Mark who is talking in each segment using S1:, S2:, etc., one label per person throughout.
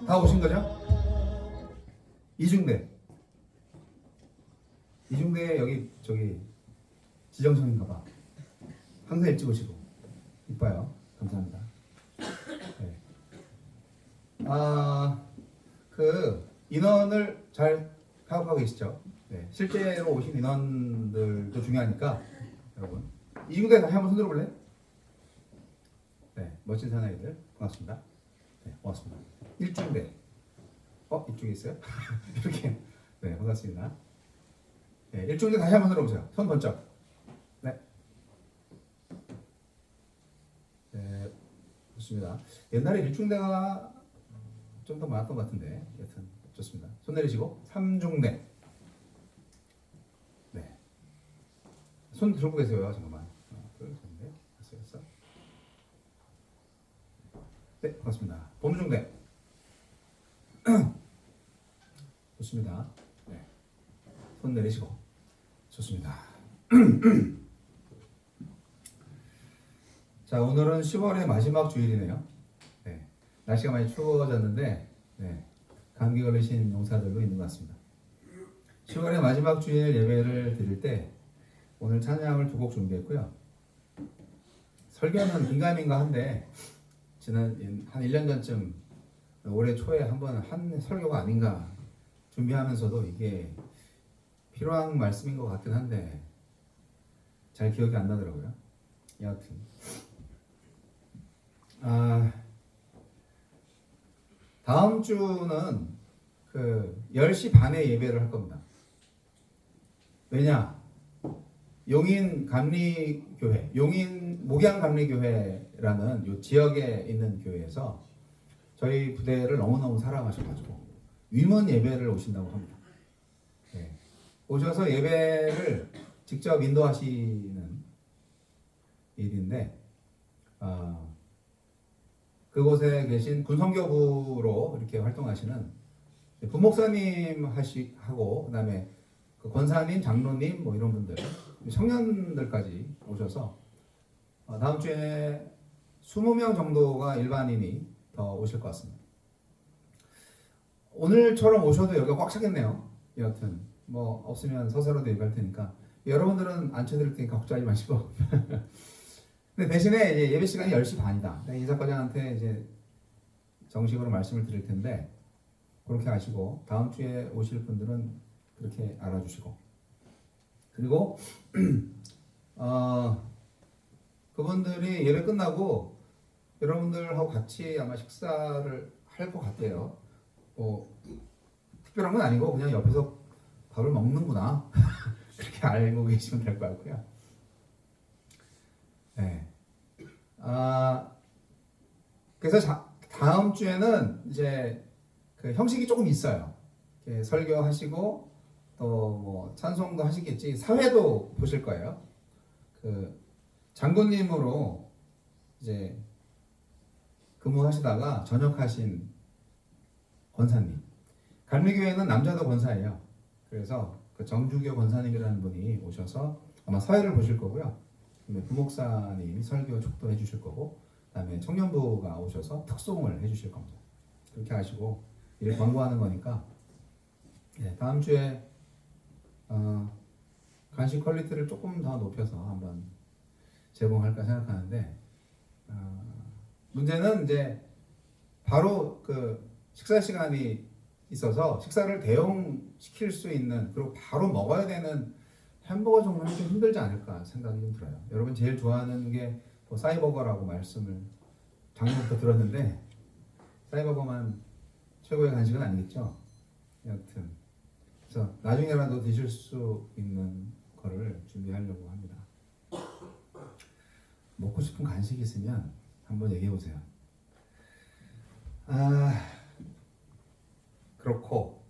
S1: 다 오신 거죠? 이중대. 이중대 여기 저기 지정선인가 봐. 항상 일찍 오시고 이뻐요. 감사합니다. 네. 그 인원을 잘 파악하고 계시죠? 네. 실제로 오신 인원들도 중요하니까 여러분 이중대 다시 한번 손 들어볼래요? 네, 멋진 사나이들 반갑습니다. 네, 고맙습니다. 일중대. 이쪽에 있어요? 이렇게. 네, 반갑습니다. 네, 일중대 다시 한번 들어보세요. 손 번쩍. 네. 네, 좋습니다. 옛날에 일중대가 좀 더 많았던 것 같은데, 여튼 좋습니다. 손 내리시고, 삼중대. 네. 손 들고 계세요, 잠깐만. 하나, 둘, 셋, 넷, 다섯, 여섯. 네, 반갑습니다. 범중대. 좋습니다. 네. 손 내리시고. 좋습니다. 자, 오늘은 10월의 마지막 주일이네요. 네. 날씨가 많이 추워졌는데, 네. 감기 걸리신 용사들도 있는 것 같습니다. 10월의 마지막 주일 예배를 드릴 때, 오늘 찬양을 두 곡 준비했고요. 설교는 긴가민가 한데, 지난 한 1년 전쯤, 올해 초에 한번 한 설교가 아닌가 준비하면서도 이게 필요한 말씀인 것 같긴 한데 잘 기억이 안 나더라고요. 여하튼 다음 주는 그 10시 반에 예배를 할 겁니다. 왜냐? 용인 감리교회, 용인 목양 감리교회라는 요 지역에 있는 교회에서 저희 부대를 너무너무 사랑하셔가지고 위문 예배를 오신다고 합니다. 네. 오셔서 예배를 직접 인도하시는 일인데 그곳에 계신 군성교부로 이렇게 활동하시는 부목사님 하고 그다음에 그 권사님, 장로님 뭐 이런 분들, 청년들까지 오셔서 다음 주에 20명 정도가 일반인이 더 오실 것 같습니다. 오늘처럼 오셔도 여기가 꽉 차겠네요. 여하튼 뭐 없으면 서서라도 얘기할 테니까 여러분들은 앉혀드릴 테니까 걱정하지 마시고 근데 대신에 이제 예배 시간이 10시 반이다. 인사과장한테 이제 정식으로 말씀을 드릴 텐데 그렇게 아시고 다음 주에 오실 분들은 그렇게 알아주시고 그리고 그분들이 예배 끝나고 여러분들하고 같이 아마 식사를 할 것 같아요. 특별한 건 아니고 그냥 옆에서 밥을 먹는구나 그렇게 알고 계시면 될 것 같고요. 네. 그래서 다음 주에는 이제 그 형식이 조금 있어요. 설교하시고 또 뭐 찬송도 하시겠지. 사회도 보실 거예요. 그 장군님으로 이제 근무하시다가 전역하신 권사님. 감리교회는 남자도 권사예요. 그래서 그 정주교 권사님이라는 분이 오셔서 아마 사회를 보실 거고요. 부목사님이 설교 촉도해 주실 거고, 그다음에 청년부가 오셔서 특송을 해 주실 겁니다. 그렇게 하시고 일 광고하는 거니까 다음 주에 간식 퀄리티를 조금 더 높여서 한번 제공할까 생각하는데 문제는 이제 바로 그 식사 시간이 있어서 식사를 대용시킬 수 있는 그리고 바로 먹어야 되는 햄버거 정도는 좀 힘들지 않을까 생각이 좀 들어요. 여러분 제일 좋아하는 게 싸이버거라고 말씀을 작년부터 들었는데 싸이버거만 최고의 간식은 아니겠죠. 여튼 그래서 나중에라도 드실 수 있는 거를 준비하려고 합니다. 먹고 싶은 간식이 있으면 한번 얘기해 보세요. 그렇고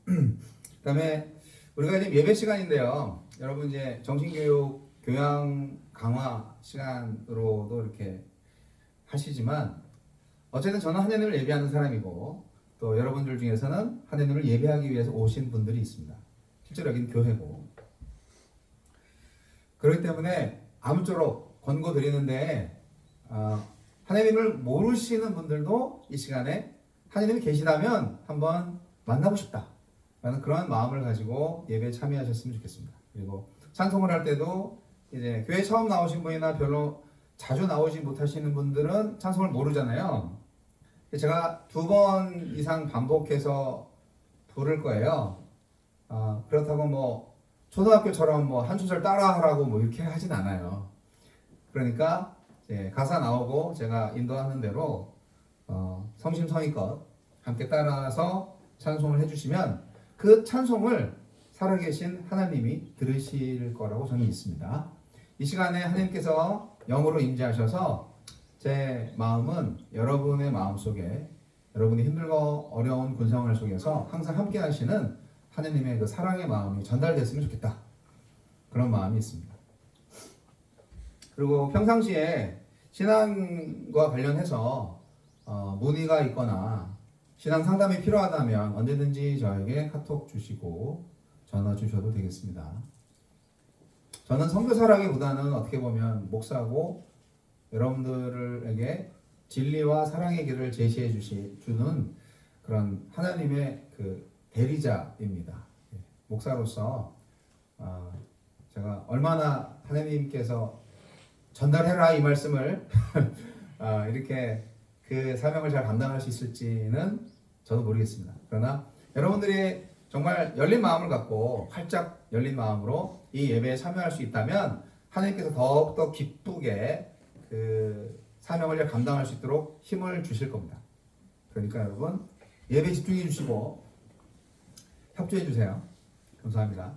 S1: 그다음에 우리가 이제 예배 시간인데요. 여러분 이제 정신교육 교양 강화 시간으로도 이렇게 하시지만 어쨌든 저는 하나님을 예배하는 사람이고 또 여러분들 중에서는 하나님을 예배하기 위해서 오신 분들이 있습니다. 실제로 여기는 교회고 그렇기 때문에 아무쪼록 권고드리는데 하나님을 모르시는 분들도 이 시간에 하나님이 계시다면 한번 만나고 싶다 라는 그런 마음을 가지고 예배에 참여하셨으면 좋겠습니다. 그리고 찬송을 할 때도 이제 교회 처음 나오신 분이나 별로 자주 나오지 못하시는 분들은 찬송을 모르잖아요. 제가 2번 이상 반복해서 부를 거예요. 그렇다고 뭐 초등학교처럼 뭐 한 소절 따라하라고 뭐 이렇게 하진 않아요. 그러니까 이제 가사 나오고 제가 인도하는 대로 성심성의껏 함께 따라서 찬송을 해주시면 그 찬송을 살아계신 하나님이 들으실 거라고 저는 믿습니다. 이 시간에 하나님께서 영으로 임재하셔서 제 마음은 여러분의 마음속에 여러분이 힘들고 어려운 군생활 속에서 항상 함께 하시는 하나님의 그 사랑의 마음이 전달됐으면 좋겠다. 그런 마음이 있습니다. 그리고 평상시에 신앙과 관련해서 문의가 있거나 신앙 상담이 필요하다면 언제든지 저에게 카톡 주시고 전화 주셔도 되겠습니다. 저는 선교사라기보다는 어떻게 보면 목사고 여러분들에게 진리와 사랑의 길을 제시해 주는 그런 하나님의 그 대리자입니다. 목사로서 제가 얼마나 하나님께서 전달해라 이 말씀을 이렇게 그 사명을 잘 감당할 수 있을지는 저도 모르겠습니다. 그러나 여러분들이 정말 열린 마음을 갖고 활짝 열린 마음으로 이 예배에 참여할 수 있다면 하나님께서 더욱더 기쁘게 그 사명을 잘 감당할 수 있도록 힘을 주실 겁니다. 그러니까 여러분 예배 집중해 주시고 협조해 주세요. 감사합니다.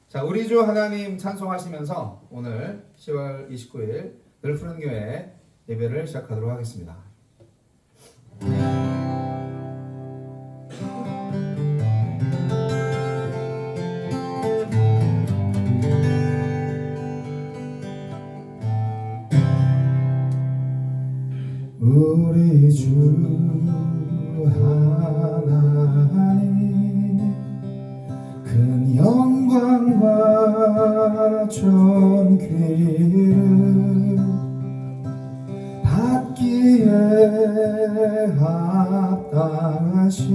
S1: 자, 우리 주 하나님 찬송하시면서 오늘 10월 29일 늘 푸른 교회 예배를 시작하도록 하겠습니다. 우리 주 하나님 큰 영광과 존귀를 받기에 합당하신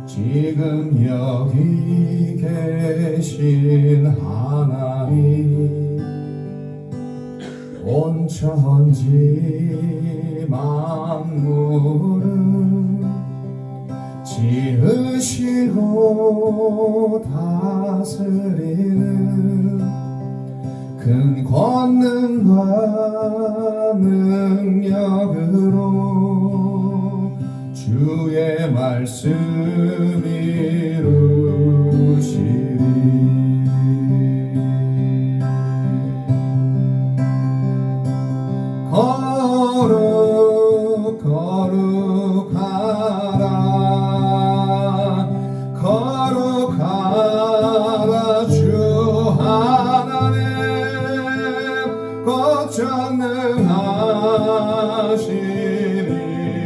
S1: 지금 여기 계신 하나님 온 천지 만물을 지으시고 다스리는 큰 권능과 능력으로 주의 말씀 이루시리. 거룩하라 주 하나님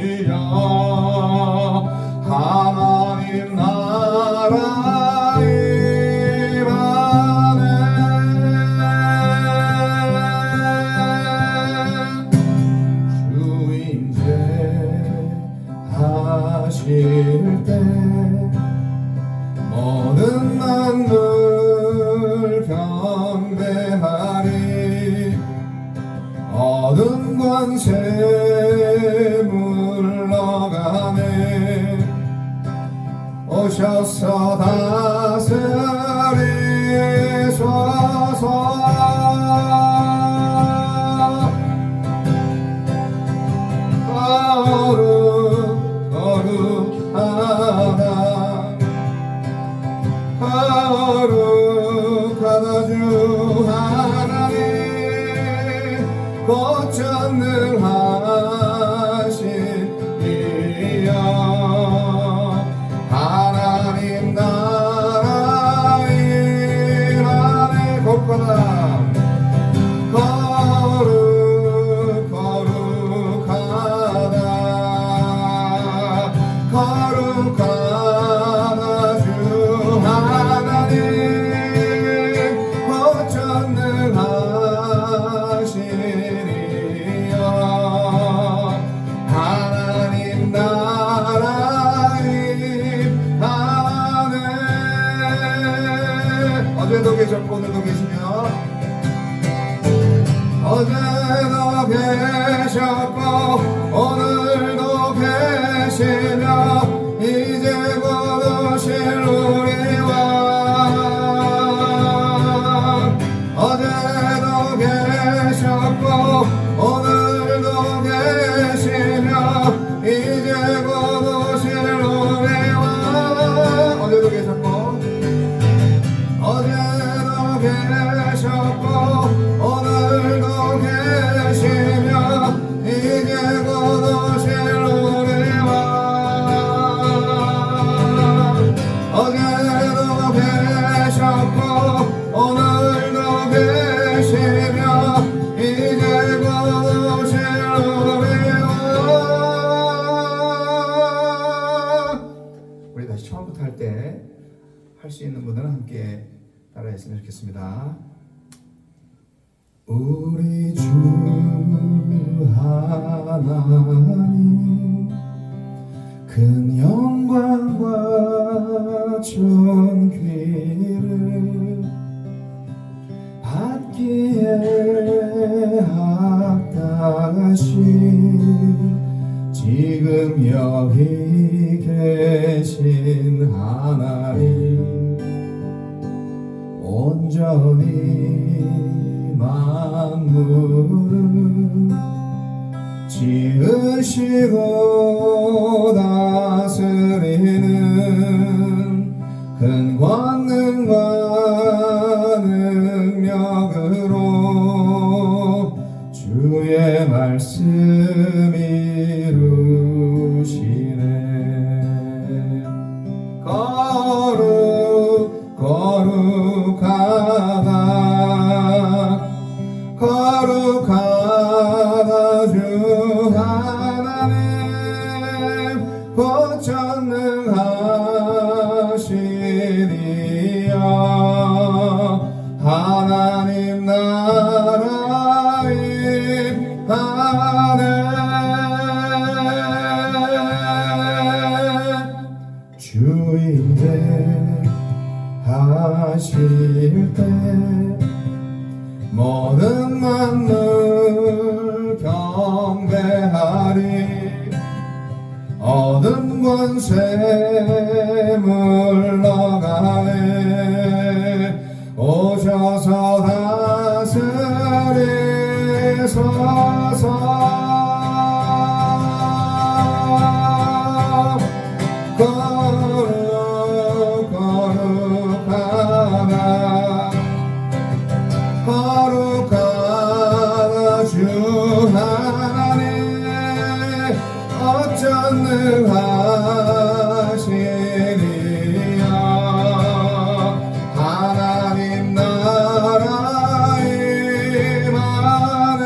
S1: 전능하시리여 하나님 나라 임하네 주 임재하실 때 모든 만물 경배하리 어둠 권세 물러가네 오셔서 다스리소서 거룩하다 주 하나님 곧 전능하시리여 하나님 나라 임하네 곳곳아 거룩하다 주 하나님 어제도 계셨고 오늘도 계시며 어제도 계셨고 오늘도 계시며 이제 곧 오실 우리 왕 어제도 계셨고 오늘도 계시며 이제 곧 오실 우리 왕 어제도 계셨고 어제도 계셨고 오늘도 계시며 이제 곧 오실 우리 왕 어제도 계셨고 오늘도 계시며 이제 곧 오실 우리 왕 우리 다시 처음부터 할 때 할 수 있는 분들은 함께 따라했으면 좋겠습니다. 우리 주 하나님 큰 영광과 존귀를 받기에 합당하신 지금 여기 계신 하나님 온전히 만물을 지으시고 다스리는 큰 권능과 능력으로 주의 말씀 이루시네 거룩하다 주 하나님 곧 전능하시리여 하나님 나라 임하네 주인대 하실 때 모든 만물 경배하리 얻은 권세 물러가네 오셔서 다스리소서 거룩하다 주 하나님 어전능하시리여 하나님 나라 임하네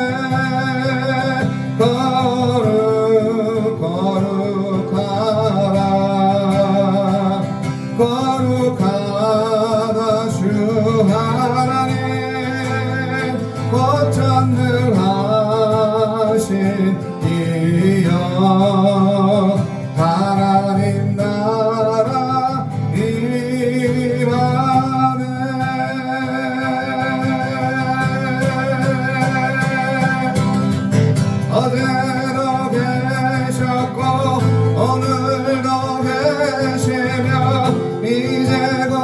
S1: 거룩하다 주 하나님 곧 전능하신 이여 하나님 나라 임하네 어제도 계셨고 오늘도 계시며 이제 곧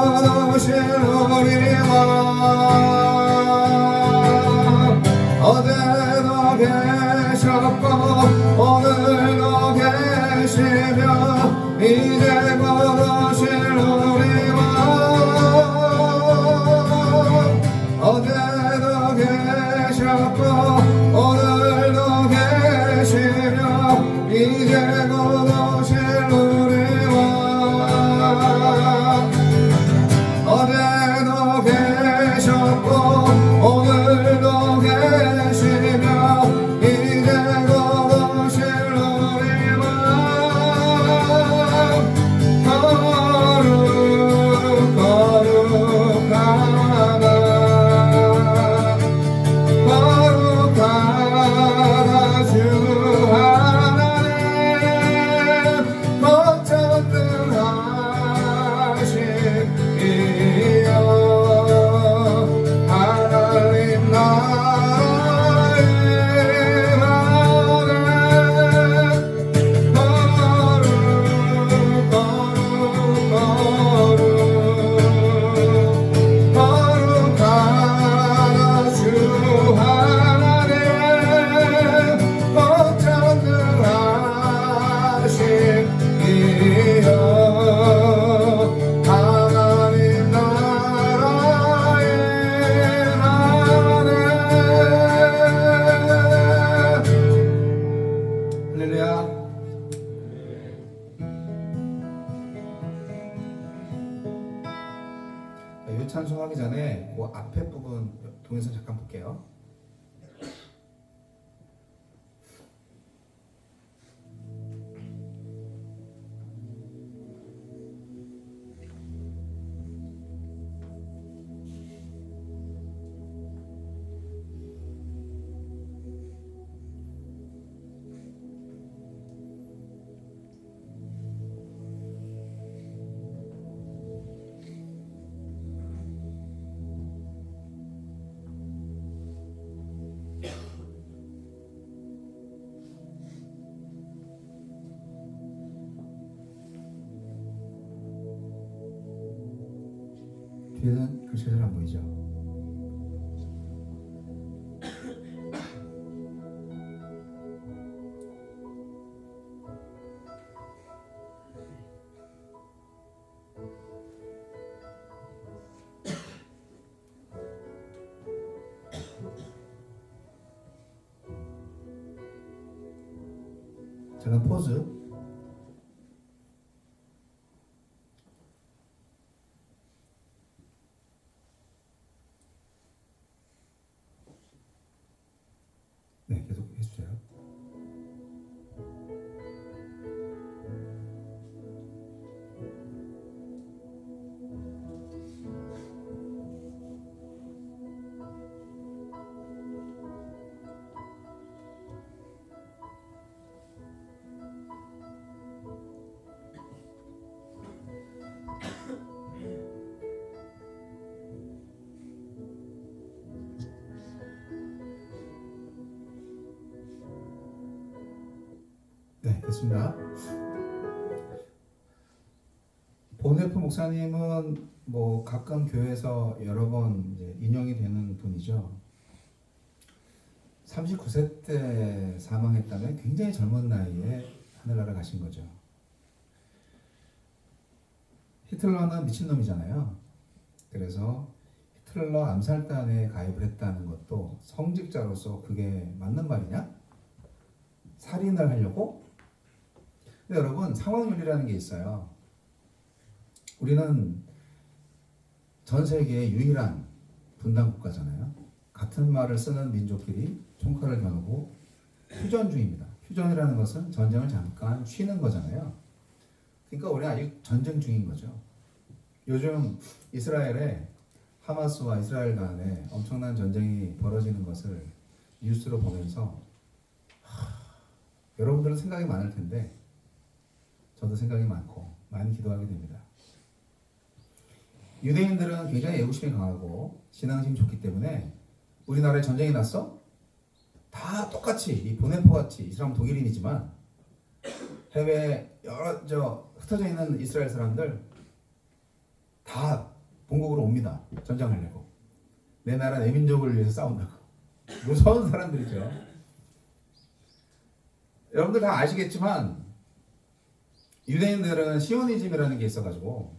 S1: 오실 우리 왕 어제도 계셨고 오늘도 계시며 이제 곧 오실 우리 왕 어제도 계셨고 오늘도 계시며 이제 곧 오실 우리 왕 어제도 계셨고 오늘도 계시며 이제 곧 오실 우리 왕 넘어가기 전에 그 앞에 부분 동영상 잠깐 볼게요. 뒤에는 글씨가 잘 안 보이죠? 잠깐 포즈. 네, 계속 해주세요. 네, 됐습니다. 보네프 목사님은 뭐 가끔 교회에서 여러 번 이제 인용이 되는 분이죠. 39세 때 사망했다면 굉장히 젊은 나이에 하늘나라 가신 거죠. 히틀러는 미친놈이잖아요. 그래서 히틀러 암살단에 가입을 했다는 것도 성직자로서 그게 맞는 말이냐? 살인을 하려고? 근데 여러분, 상황윤리라는 게 있어요. 우리는 전 세계의 유일한 분단 국가잖아요. 같은 말을 쓰는 민족끼리 총칼을 겨누고 휴전 중입니다. 휴전이라는 것은 전쟁을 잠깐 쉬는 거잖아요. 그러니까 우리는 아직 전쟁 중인 거죠. 요즘 이스라엘에 하마스와 이스라엘 간에 엄청난 전쟁이 벌어지는 것을 뉴스로 보면서 여러분들은 생각이 많을 텐데 저도 생각이 많고 많이 기도하게 됩니다. 유대인들은 굉장히 애국심이 강하고 신앙심이 좋기 때문에 우리나라에 전쟁이 났어? 다 똑같이 이 보네포같이 이 사람은 독일인이지만 해외 여러 흩어져 있는 이스라엘 사람들 다 본국으로 옵니다. 전쟁하려고. 내 나라 내 민족을 위해서 싸운다고. 무서운 사람들이죠. 여러분들 다 아시겠지만 유대인들은 시오니즘이라는 게 있어가지고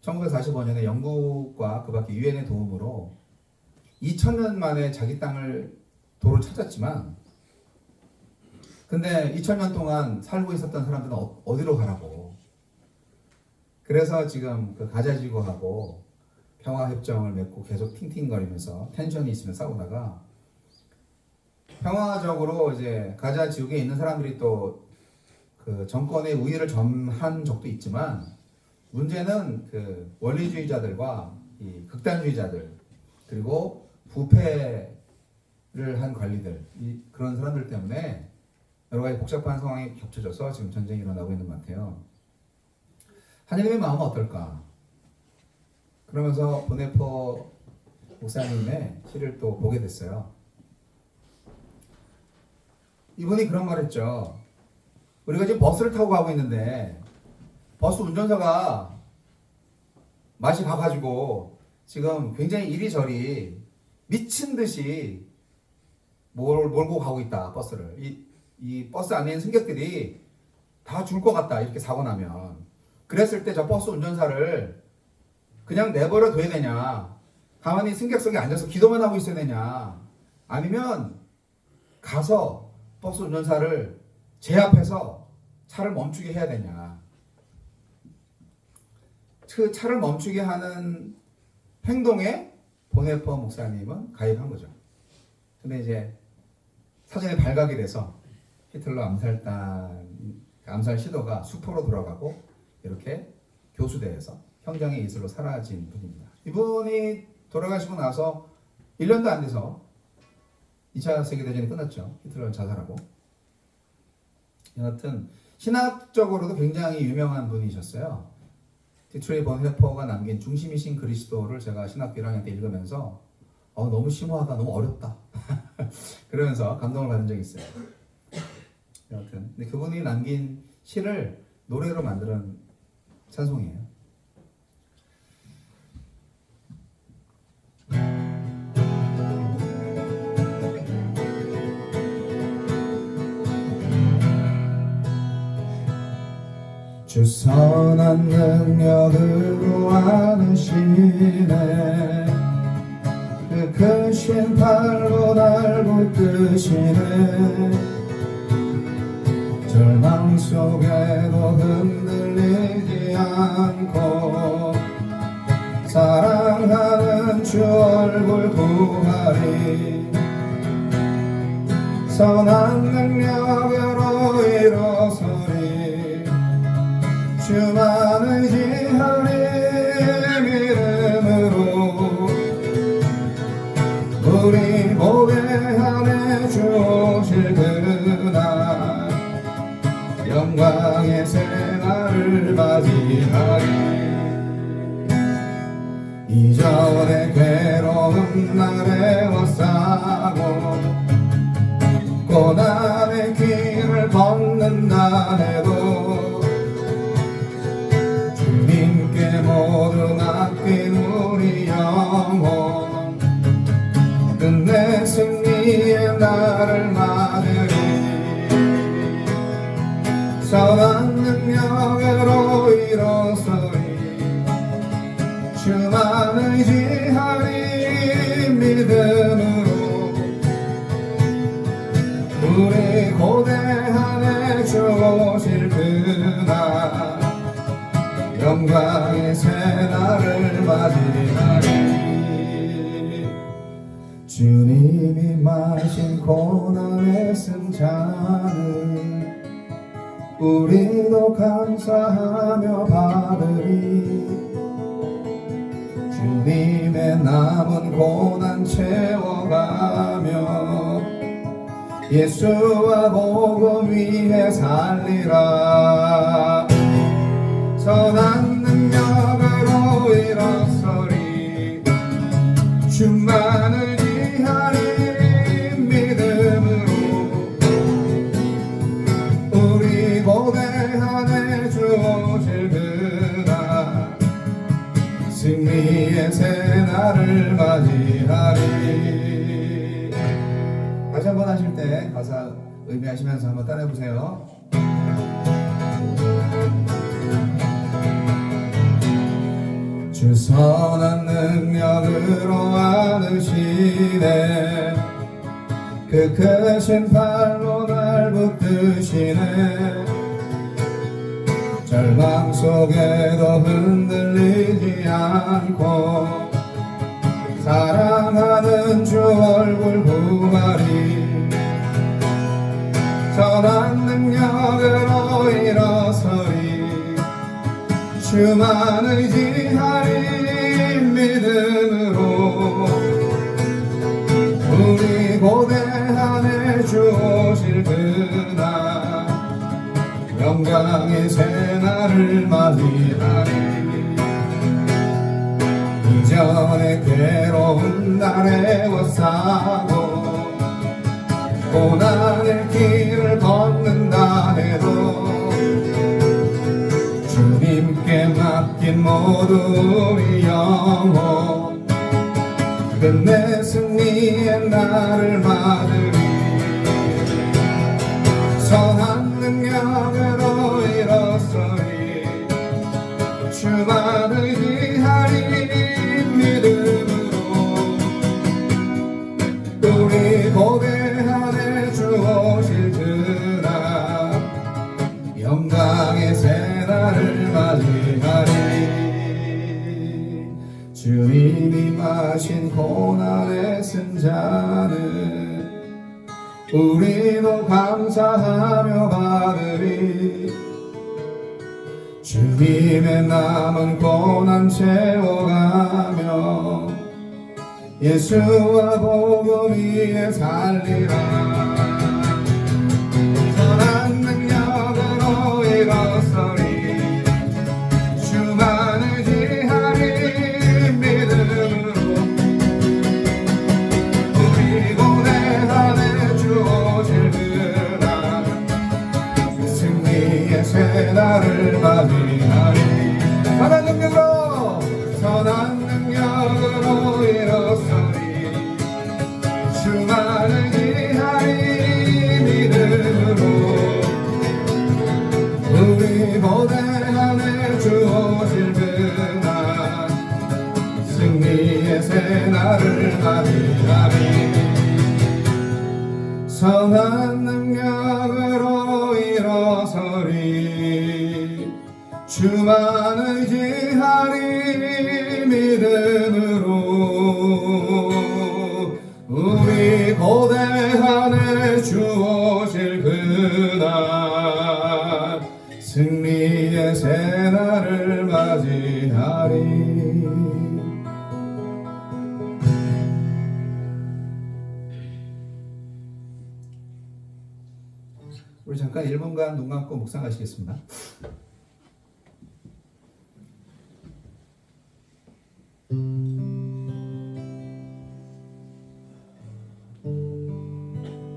S1: 1945년에 영국과 그 밖에 유엔의 도움으로 2000년 만에 자기 땅을 도로 찾았지만 근데 2000년 동안 살고 있었던 사람들은 어디로 가라고. 그래서 지금 그 가자지구하고 평화협정을 맺고 계속 팅팅거리면서 텐션이 있으면 싸우다가 평화적으로 이제 가자지구에 있는 사람들이 또 그 정권의 우위를 점한 적도 있지만 문제는 그 원리주의자들과 이 극단주의자들 그리고 부패를 한 관리들 그런 사람들 때문에 여러 가지 복잡한 상황이 겹쳐져서 지금 전쟁이 일어나고 있는 것 같아요. 하나님의 마음은 어떨까? 그러면서 보네포 목사님의 시를 또 보게 됐어요. 이분이 그런 말 했죠. 우리가 지금 버스를 타고 가고 있는데 버스 운전사가 맛이 가가지고 지금 굉장히 이리저리 미친 듯이 몰고 가고 있다. 버스를. 이 버스 안에 있는 승객들이 다 줄 것 같다. 이렇게 사고 나면. 그랬을 때 저 버스 운전사를 그냥 내버려 둬야 되냐? 가만히 승객석에 앉아서 기도만 하고 있어야 되냐? 아니면 가서 버스 운전사를 제압해서 차를 멈추게 해야 되냐? 그 차를 멈추게 행동에 보네퍼 목사님은 가입한 거죠. 근데 이제 사전에 발각이 돼서 히틀러 암살 시도가 수포로 돌아가고 이렇게 교수대에서 형장의 이슬로 사라진 분입니다. 이분이 돌아가시고 나서 1년도 안 돼서 2차 세계대전이 끝났죠. 히틀러는 자살하고. 여하튼 신학적으로도 굉장히 유명한 분이셨어요. 디트리 본헤퍼가 남긴 중심이신 그리스도를 제가 신학교 1학년 때 읽으면서 너무 심오하다, 너무 어렵다 그러면서 감동을 받은 적이 있어요. 여하튼 근데 그분이 남긴 시를 노래로 만든 찬송이에요. 주 선한 능력으로 안으시네 그 크신 팔로 날 붙드시네 절망 속에도 흔들리지 않고 사랑하는 주 얼굴 구하리 선한 능력으로 일어서리 주만 의지하리 믿음으로 우리 고개 안에 주 오실 그날 영광의 새날을 맞이하리 이전의 괴로운 날에 왔사고 고난의 길을 걷는다 해도 주님께 모두 맡긴 우리 영혼 끝내 승리의 날을 맞으리 선한 능력으로 일어서리 주만 의지하리 믿음으로 우리 고대 안에 주 오실 그날 영광의 새날을 맞이하리 주님이 마신 고난의 승자는 우리도 감사하며 받으리 주님의 남은 고난 채워가며 예수와 복음 위에 살리라 선한 능력으로 일어서리 주만 의지하리 믿음으로 우리 고대 안에 주 오실 그날 승리의 새날을 맞이하리 다시 한번 하실 때 가사 의미하시면서 한번 따라해보세요. 주 선한 능력으로 안으시네 그 크신 팔로 날 붙드시네 절망 속에도 흔들리지 않고 사랑하는 주 얼굴 구하리 선한 능력으로 일어서리 주만 의지하리 믿음으로 우리 고대 안에 주 오실 그날 영광의 새날을 맞이하리 이전의 괴로운 날에 왔사고 고난의 길을 걷는다 해도 주님께 맡긴 모두 우리 영혼 끝내 승리의 날을 맞으리 선한 능력으로 일어서리 주만 의지하리 믿음으로 우리 고대 안에 주 오실 그날 영광의 새날을 맞이하리 주님이 하신 고난의 승자는 우리도 감사하며 받으리. 주님의 남은 고난 채워가며 예수와 복음 위에 살리라. 선한 능력으로 일어서리. 주만을 지하리 믿음으로. 우리 고뇌하네 주 오실 그날 승리의 새날을 맞이하리. 선한 능력으로 선한 능력으로 일어서리. 주만을 지하리 믿음으로. 우리 고대하네 주 오실 그날 승리의 새날을 맞이하리. 선한 능력으로 일어서리. 주만을 지하리 믿음으로. 우리 고대하네 주 오실 그날 승리의 새날을 맞이하리. 우리 잠깐 1분간 눈 감고 묵상하시겠습니다.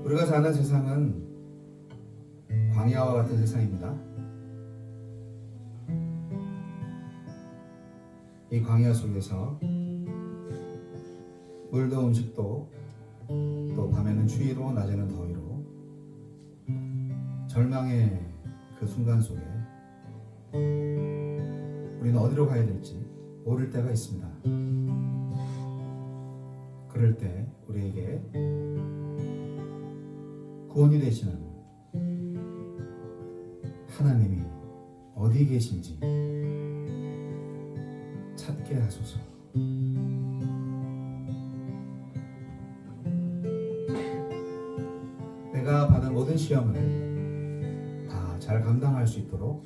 S1: 우리가 사는 세상은 광야와 같은 세상입니다. 이 광야 속에서 물도 음식도 또 밤에는 추위로 낮에는 더위로 절망의 그 순간 속에 우리는 어디로 가야 될지 모를 때가 있습니다. 그럴 때 우리에게 구원이 되시는 하나님이 어디 계신지 찾게 하소서. 내가 받은 모든 시험을 다 잘 감당할 수 있도록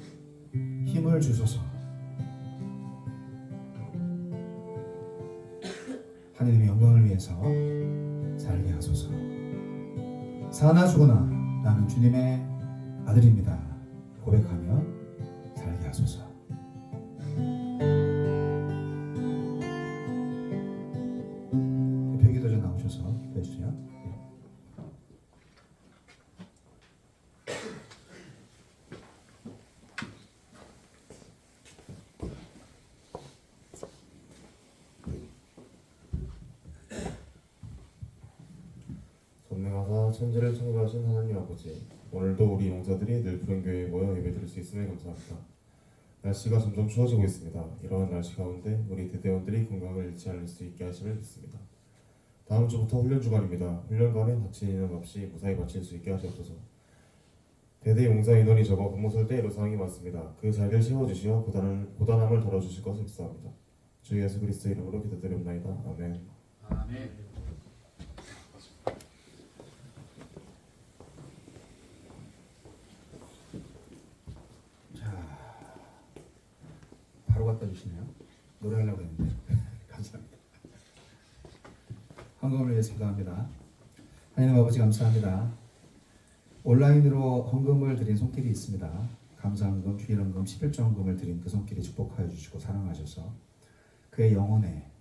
S1: 힘을 주소서. 하나님의 영광을 위해서 살게 하소서. 사나 죽으나 나는 주님의 아들입니다 고백하며 살게 하소서. 대표 기도자 나오셔서 기도해 주세요.
S2: 전능하사 천지를 창조하신 하나님 아버지, 오늘도 우리 용사들이 늘 푸른 교회에 모여 예배드릴 수 있음에 감사합니다. 날씨가 점점 추워지고 있습니다. 이러한 날씨 가운데 우리 대대원들이 건강을 잃지 않을 수 있게 하심을 믿습니다. 다음 주부터 훈련 주간입니다. 훈련관에 다친 인원 없이 무사히 마칠 수 있게 하시옵소서. 대대 용사 인원이 적어 근무설 때 애로사항이 많습니다. 그 자리를 채워주시어 고단함을 덜어주실 것을 기도합니다. 주 예수 그리스도 이름으로 기도드립니다. 아멘.
S3: 아멘.
S1: 바로 갖다 주시네요. 노래하려고 했는데 감사합니다. 헌금을 위해서 기도합니다. 하나님 아버지 감사합니다. 온라인으로 헌금을 드린 손길이 있습니다. 감사헌금, 주일헌금, 11조 헌금을 드린 그 손길이 축복하여 주시고 사랑하셔서 그의 영혼의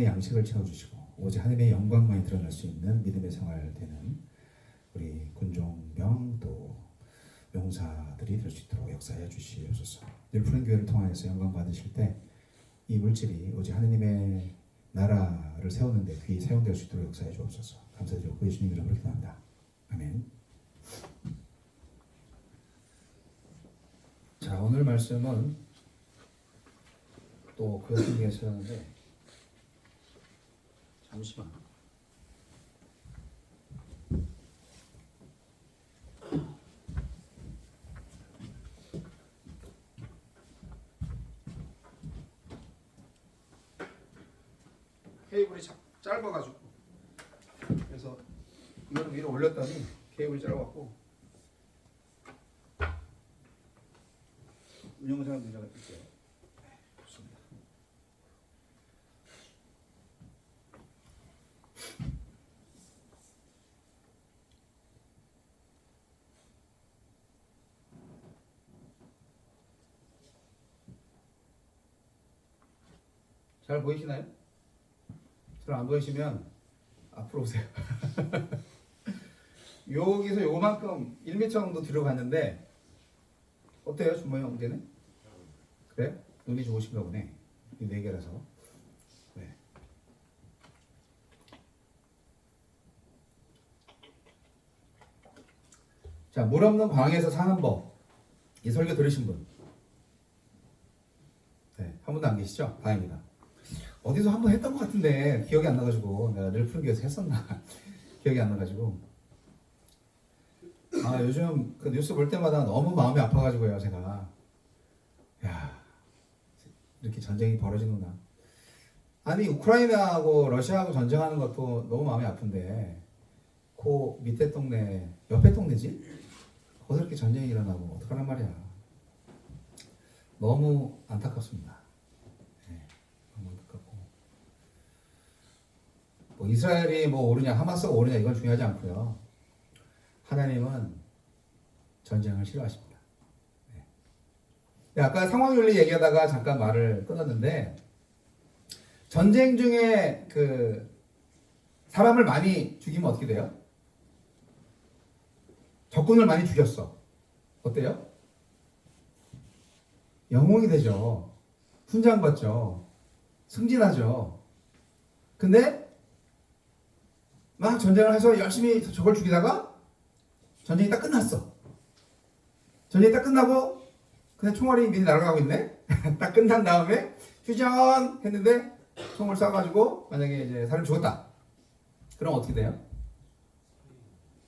S1: 양식을 채워주시고 오직 하나님의 영광만이 드러날 수 있는 믿음의 생활 되는 우리 군종병 또 용사들이 될 수 있도록 역사해 주시옵소서. 늘 푸른 교회를 통하여서 영광 받으실 때 이 물질이 오직 하느님의 나라를 세우는데 귀히 사용될 수 있도록 역사해 주옵소서. 감사드리고 예수님 이름으로 기도합니다. 아멘. 자, 오늘 말씀은 또 그 중에 쓰였는데 잠시만. 케이블이 짧아가지고 그래서 이거를 위로 올렸더니 케이블이 짧아갖고 운영상 문제가 있어요. 좋습니다. 잘 보이시나요? 잘 안 보이시면 앞으로 오세요. 여기서 요만큼 1m 정도 뒤로 갔는데 어때요, 준모형 형제는? 그래? 눈이 좋으신가 보네. 이 4개라서. 네. 자, 물 없는 광에서 사는 법. 이 설교 들으신 분? 네, 한 분도 안 계시죠? 다행이다. 어디서 한 번 했던 것 같은데 기억이 안 나가지고 내가 늘 푸른 교회에서 했었나 기억이 안 나가지고 요즘 그 뉴스 볼 때마다 너무 마음이 아파가지고요. 제가 야 이렇게 전쟁이 벌어지는구나. 아니 우크라이나하고 러시아하고 전쟁하는 것도 너무 마음이 아픈데 그 밑에 동네 옆에 동네지 거기서 이렇게 전쟁이 일어나고 어떡하란 말이야. 너무 안타깝습니다. 너무 안타깝고 뭐 이스라엘이 뭐 오르냐 하마스가 오르냐 이건 중요하지 않고요. 하나님은 전쟁을 싫어하십니다. 네. 아까 상황윤리 얘기하다가 잠깐 말을 끊었는데 전쟁 중에 그 사람을 많이 죽이면 어떻게 돼요? 적군을 많이 죽였어. 어때요? 영웅이 되죠. 훈장 받죠. 승진하죠. 근데 막 전쟁을 해서 열심히 저걸 죽이다가 전쟁이 딱 끝났어. 전쟁이 딱 끝나고 그냥 총알이 미리 날아가고 있네. 딱 끝난 다음에 휴전 했는데 총을 쏴가지고 만약에 이제 사람 죽었다. 그럼 어떻게 돼요?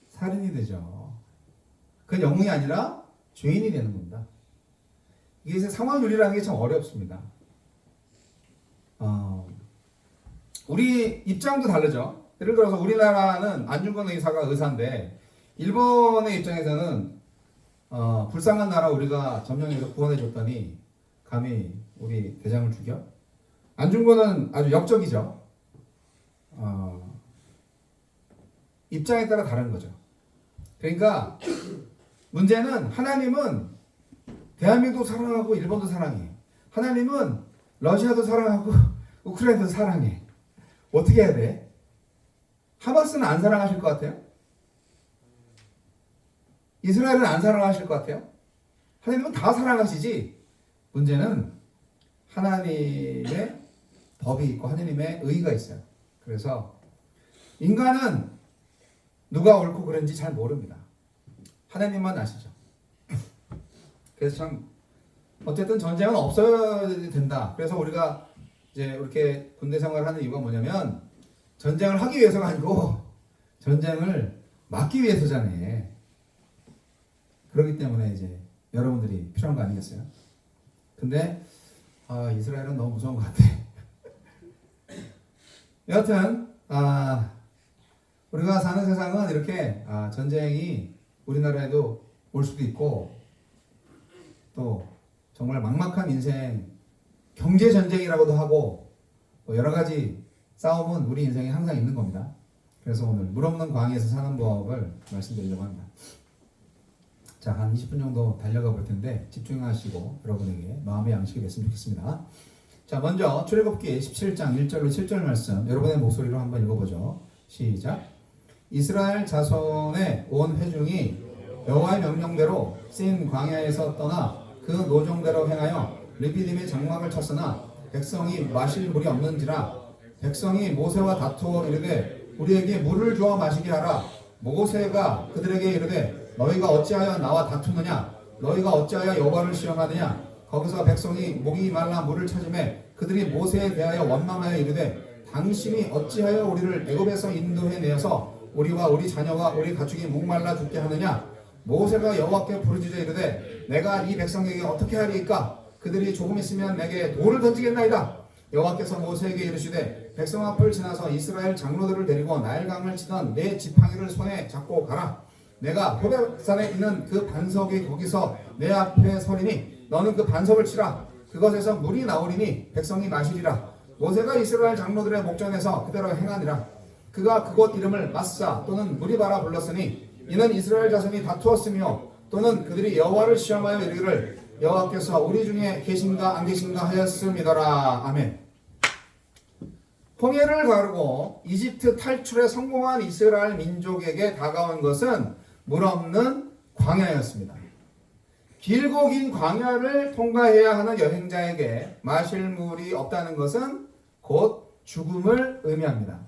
S1: 살인이 되죠. 그건 영웅이 아니라 죄인이 되는 겁니다. 이게 상황윤리라는 게 참 어렵습니다. 우리 입장도 다르죠. 예를 들어서 우리나라는 안중근 의사가 의사인데 일본의 입장에서는 불쌍한 나라 우리가 점령해서 구원해줬더니 감히 우리 대장을 죽여? 안중근은 아주 역적이죠. 입장에 따라 다른 거죠. 그러니까 문제는 하나님은 대한민국도 사랑하고 일본도 사랑해. 하나님은 러시아도 사랑하고 우크라이나도 사랑해. 어떻게 해야 돼? 하마스는 안 사랑하실 것 같아요? 이스라엘은 안 사랑하실 것 같아요? 하나님은 다 사랑하시지. 문제는 하나님의 법이 있고 하나님의 의가 있어요. 그래서 인간은 누가 옳고 그른지 잘 모릅니다. 하나님만 아시죠. 그래서 참 어쨌든 전쟁은 없어야 된다. 그래서 우리가 이제 이렇게 군대 생활을 하는 이유가 뭐냐면 전쟁을 하기 위해서가 아니고 전쟁을 막기 위해서잖아요. 그렇기 때문에 이제 여러분들이 필요한 거 아니겠어요? 근데 이스라엘은 너무 무서운 것 같아. 여하튼 우리가 사는 세상은 이렇게 전쟁이 우리나라에도 올 수도 있고 또 정말 막막한 인생 경제 전쟁이라고도 하고 뭐 여러 가지 싸움은 우리 인생에 항상 있는 겁니다. 그래서 오늘 물 없는 광에서 사는 법을 말씀드리려고 합니다. 자, 한 20분 정도 달려가 볼 텐데 집중하시고 여러분에게 마음의 양식이 됐으면 좋겠습니다. 자, 먼저 출애굽기 17장 1절로 7절 말씀 여러분의 목소리로 한번 읽어보죠. 시작. 이스라엘 자손의 온 회중이 여호와의 명령대로 신 광야에서 떠나 그 노정대로 행하여 르비딤의 장막을 쳤으나 백성이 마실 물이 없는지라 백성이 모세와 다투어 이르되 우리에게 물을 주어 마시게 하라. 모세가 그들에게 이르되 너희가 어찌하여 나와 다투느냐 너희가 어찌하여 여호와를 시험하느냐 거기서 백성이 목이 말라 물을 찾으매 그들이 모세에 대하여 원망하여 이르되 당신이 어찌하여 우리를 애굽에서 인도해 내어서 우리와 우리 자녀와 우리 가축이 목말라 죽게 하느냐 모세가 여호와께 부르짖어 이르되 내가 이 백성에게 어떻게 하리이까 그들이 조금 있으면 내게 돌을 던지겠나이다. 여호와께서 모세에게 이르시되 백성 앞을 지나서 이스라엘 장로들을 데리고 나일강을 치던 내 지팡이를 손에 잡고 가라. 내가 호렙산에 있는 그 반석이 거기서 내 앞에 서리니 너는 그 반석을 치라. 그것에서 물이 나오리니 백성이 마시리라. 모세가 이스라엘 장로들의 목전에서 그대로 행하니라. 그가 그곳 이름을 마사 또는 무리바라 불렀으니 이는 이스라엘 자손이 다투었으며 또는 그들이 여호와를 시험하여 이르기를 여호와께서 우리 중에 계신가 안 계신가 하였음이더라. 아멘. 홍해를 가르고 이집트 탈출에 성공한 이스라엘 민족에게 다가온 것은 물 없는 광야였습니다. 길고 긴 광야를 통과해야 하는 여행자에게 마실 물이 없다는 것은 곧 죽음을 의미합니다.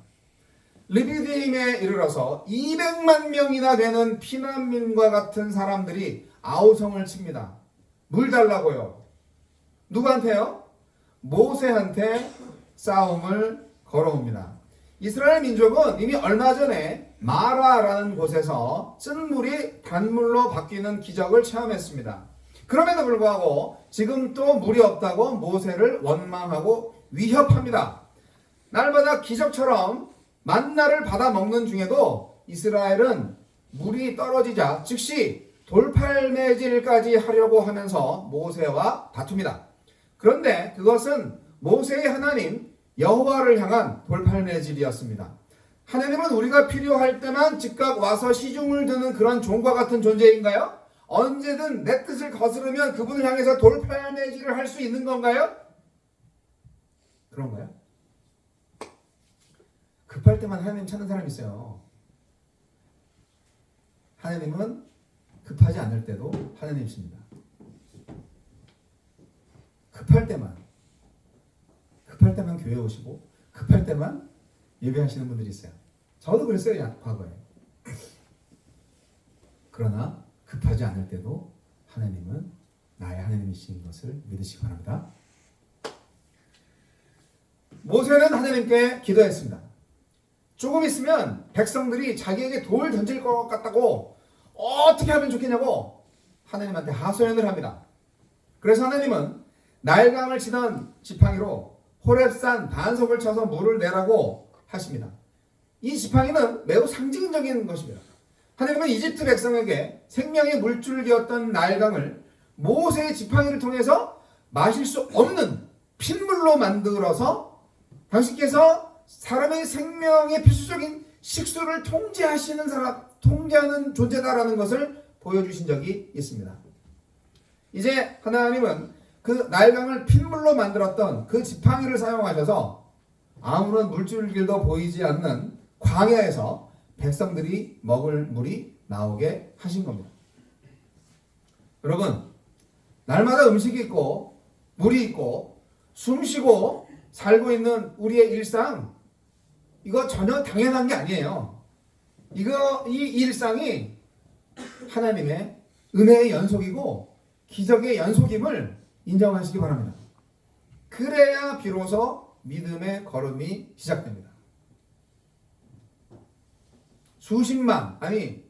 S1: 르비딤에 이르러서 200만 명이나 되는 피난민과 같은 사람들이 아우성을 칩니다. 물 달라고요. 누구한테요? 모세한테 싸움을 걸어옵니다. 이스라엘 민족은 이미 얼마 전에 마라라는 곳에서 쓴 물이 단물로 바뀌는 기적을 체험했습니다. 그럼에도 불구하고 지금 또 물이 없다고 모세를 원망하고 위협합니다. 날마다 기적처럼 만나를 받아 먹는 중에도 이스라엘은 물이 떨어지자 즉시 돌팔매질까지 하려고 하면서 모세와 다툽니다. 그런데 그것은 모세의 하나님 여호와를 향한 돌팔매질이었습니다. 하나님은 우리가 필요할 때만 즉각 와서 시중을 드는 그런 종과 같은 존재인가요? 언제든 내 뜻을 거스르면 그분을 향해서 돌팔매질을 할 수 있는 건가요? 그런가요? 급할 때만 하나님 찾는 사람이 있어요. 하나님은 급하지 않을 때도 하나님이십니다. 급할 때만 교회 오시고 급할 때만 예배하시는 분들이 있어요. 저도 그랬어요, 과거에. 그러나 급하지 않을 때도 하나님은 나의 하나님이신 것을 믿으시기 바랍니다. 모세는 하나님께 기도했습니다. 조금 있으면 백성들이 자기에게 돌 던질 것 같다고 어떻게 하면 좋겠냐고 하나님한테 하소연을 합니다. 그래서 하나님은 나일강을 치던 지팡이로 호렙산 반석을 쳐서 물을 내라고 하십니다. 이 지팡이는 매우 상징적인 것입니다. 하나님은 이집트 백성에게 생명의 물줄기였던 나일강을 모세의 지팡이를 통해서 마실 수 없는 핏물로 만들어서 당신께서 사람의 생명의 필수적인 식수를 통제하는 존재다라는 것을 보여주신 적이 있습니다. 이제 하나님은 그 나일강을 핏물로 만들었던 그 지팡이를 사용하셔서 아무런 물줄길도 보이지 않는 광야에서 백성들이 먹을 물이 나오게 하신 겁니다. 여러분, 날마다 음식이 있고 물이 있고 숨쉬고 살고 있는 우리의 일상, 이거 전혀 당연한 게 아니에요. 이 일상이 하나님의 은혜의 연속이고 기적의 연속임을 인정하시기 바랍니다. 그래야 비로소 믿음의 걸음이 시작됩니다. 수십만, 아니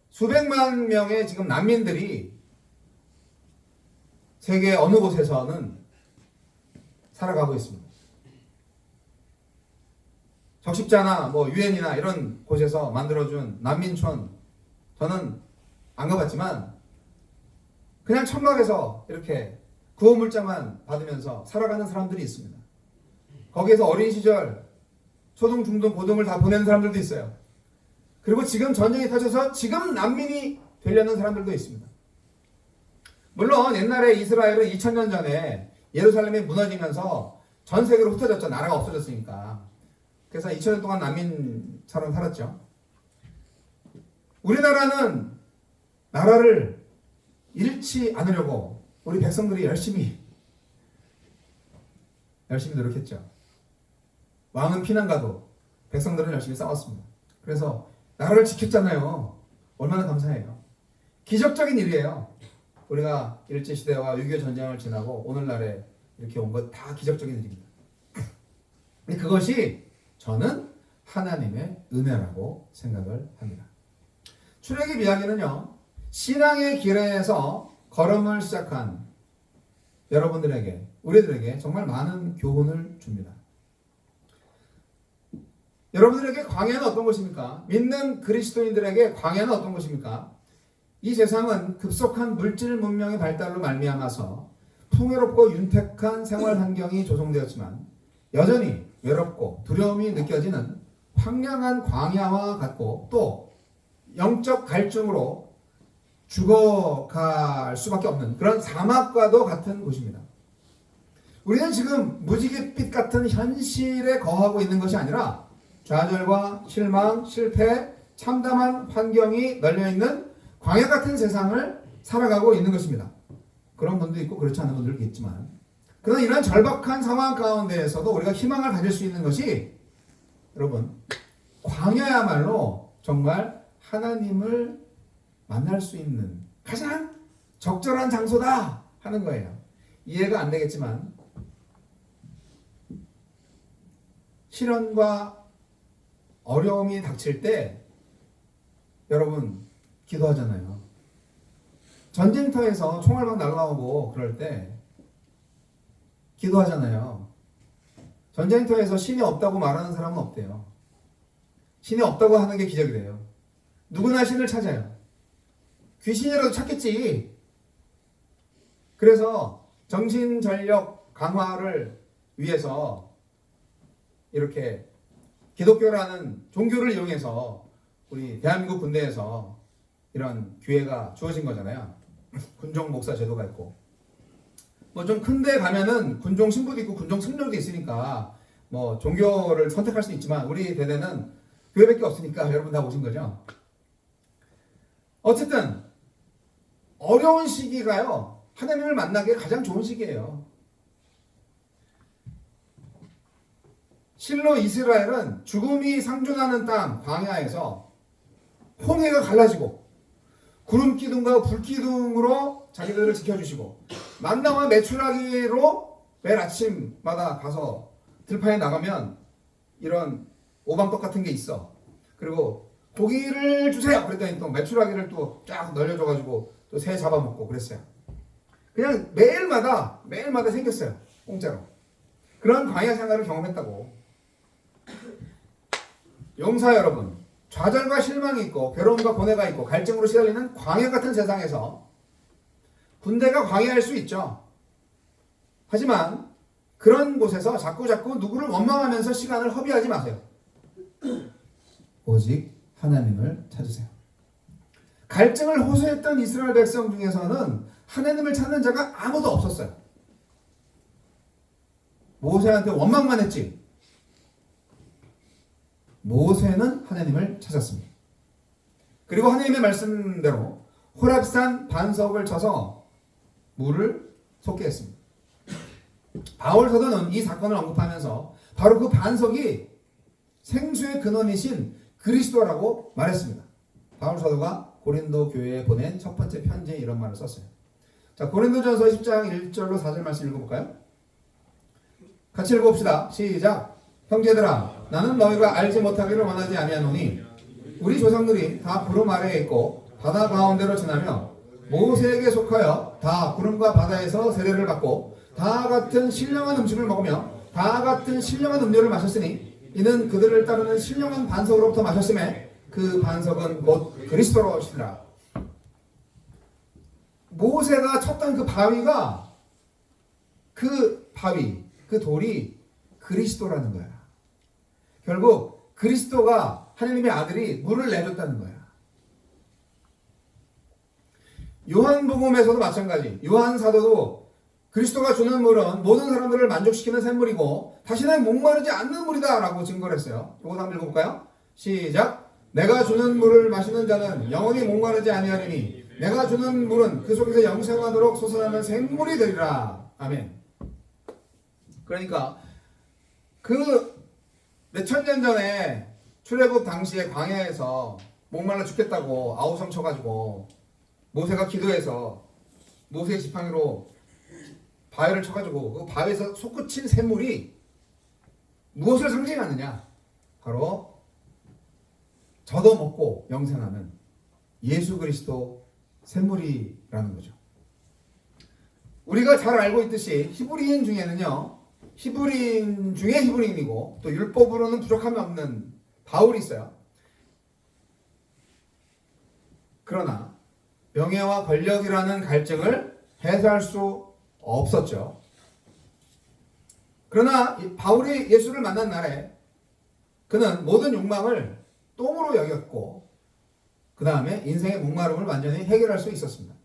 S1: 수백만 명의 지금 난민들이 세계 어느 곳에서는 살아가고 있습니다. 적십자나 유엔이나 이런 곳에서 만들어준 난민촌, 저는 안 가봤지만 그냥 천막에서 이렇게 구호 물자만 받으면서 살아가는 사람들이 있습니다. 거기에서 어린 시절 초등, 중등, 고등을 다 보내는 사람들도 있어요. 그리고 지금 전쟁이 터져서 지금 난민이 되려는 사람들도 있습니다. 물론 옛날에 이스라엘은 2000년 전에 예루살렘이 무너지면서 전 세계로 흩어졌죠. 나라가 없어졌으니까. 그래서 2000년 동안 난민처럼 살았죠. 우리나라는 나라를 잃지 않으려고 우리 백성들이 열심히 노력했죠. 왕은 피난 가도 백성들은 열심히 싸웠습니다. 그래서 나라를 지켰잖아요. 얼마나 감사해요. 기적적인 일이에요. 우리가 일제시대와 6.25 전쟁을 지나고 오늘날에 이렇게 온 것 다 기적적인 일입니다. 그것이 저는 하나님의 은혜라고 생각을 합니다. 출애굽 이야기는요, 신앙의 길에서 걸음을 시작한 여러분들에게, 우리들에게 정말 많은 교훈을 줍니다. 여러분들에게 광야는 어떤 것입니까? 믿는 그리스도인들에게 광야는 어떤 것입니까? 이 세상은 급속한 물질 문명의 발달로 말미암아서 풍요롭고 윤택한 생활 환경이 조성되었지만 여전히 외롭고 두려움이 느껴지는 황량한 광야와 같고 또 영적 갈증으로 죽어갈 수밖에 없는 그런 사막과도 같은 곳입니다. 우리는 지금 무지갯빛 같은 현실에 거하고 있는 것이 아니라 좌절과 실망, 실패, 참담한 환경이 널려있는 광야 같은 세상을 살아가고 있는 것입니다. 그런 분도 있고 그렇지 않은 분들도 있지만 그러나 이런 절박한 상황 가운데에서도 우리가 희망을 가질 수 있는 것이 여러분 광야야말로 정말 하나님을 만날 수 있는 가장 적절한 장소다 하는 거예요. 이해가 안 되겠지만 시련과 어려움이 닥칠 때 여러분 기도하잖아요. 전쟁터에서 총알 막 날라오고 그럴 때 기도하잖아요. 전쟁터에서 신이 없다고 말하는 사람은 없대요. 신이 없다고 하는 게 기적이래요. 누구나 신을 찾아요. 귀신이라도 찾겠지. 그래서 정신전력 강화를 위해서 이렇게 기독교라는 종교를 이용해서 우리 대한민국 군대에서 이런 기회가 주어진 거잖아요. 군종 목사 제도가 있고 뭐 좀 큰 데 가면은 군종 신부도 있고 군종 승려도 있으니까 뭐 종교를 선택할 수 있지만 우리 대대는 교회밖에 없으니까 여러분 다 오신 거죠. 어쨌든 어려운 시기가요 하나님을 만나기에 가장 좋은 시기예요. 실로 이스라엘은 죽음이 상존하는 땅 광야에서 홍해가 갈라지고 구름 기둥과 불 기둥으로 자기들을 지켜주시고 만나와 메추라기로 매일 아침마다 가서 들판에 나가면 이런 오방떡 같은 게 있어. 그리고 고기를 주세요. 그랬더니 또 메추라기를 또 쫙 널려줘가지고 또 새 잡아먹고 그랬어요. 그냥 매일마다 생겼어요. 공짜로. 그런 광야 생활을 경험했다고. 용사 여러분, 좌절과 실망이 있고 괴로움과 고뇌가 있고 갈증으로 시달리는 광야 같은 세상에서 군대가 광야일 수 있죠. 하지만 그런 곳에서 자꾸 누구를 원망하면서 시간을 허비하지 마세요. 오직 하나님을 찾으세요. 갈증을 호소했던 이스라엘 백성 중에서는 하나님을 찾는 자가 아무도 없었어요. 모세한테 원망만 했지. 모세는 하나님을 찾았습니다. 그리고 하나님의 말씀대로 호렙산 반석을 쳐서 물을 솟게 했습니다. 바울 사도는 이 사건을 언급하면서 바로 그 반석이 생수의 근원이신 그리스도라고 말했습니다. 바울 사도가 고린도 교회에 보낸 첫 번째 편지에 이런 말을 썼어요. 자, 고린도전서 10장 1절로 4절 말씀 읽어볼까요? 같이 읽어봅시다. 시작. 형제들아, 나는 너희가 알지 못하기를 원하지 아니하노니 우리 조상들이 다 구름 아래에 있고 바다 가운데로 지나며 모세에게 속하여 다 구름과 바다에서 세례를 받고 다 같은 신령한 음식을 먹으며 다 같은 신령한 음료를 마셨으니 이는 그들을 따르는 신령한 반석으로부터 마셨음에 그 반석은 곧 그리스도로시더라. 모세가 쳤던 그 바위가 그 돌이 그리스도라는 거야. 결국 그리스도가 하나님의 아들이 물을 내줬다는 거야. 요한복음에서도 마찬가지. 요한 사도도 그리스도가 주는 물은 모든 사람들을 만족시키는 샘물이고 다시는 목마르지 않는 물이다 라고 증거를 했어요. 이거 한번 읽어볼까요? 시작. 내가 주는 물을 마시는 자는 영원히 목마르지 아니하리니 내가 주는 물은 그 속에서 영생하도록 솟아나는 샘물이 되리라. 아멘. 그러니까 그 몇천 년 전에 출애굽 당시에 광야에서 목말라 죽겠다고 아우성 쳐가지고 모세가 기도해서 모세의 지팡이로 바위를 쳐가지고 그 바위에서 솟구친 샘물이 무엇을 상징하느냐? 바로 저도 먹고 영생하는 예수 그리스도 샘물이라는 거죠. 우리가 잘 알고 있듯이 히브리인 중에는요, 히브리인 중에 히브리인이고 또 율법으로는 부족함이 없는 바울이 있어요. 그러나 명예와 권력이라는 갈증을 해소할 수 없었죠. 그러나 바울이 예수를 만난 날에 그는 모든 욕망을 똥으로 여겼고 그 다음에 인생의 목마름을 완전히 해결할 수 있었습니다.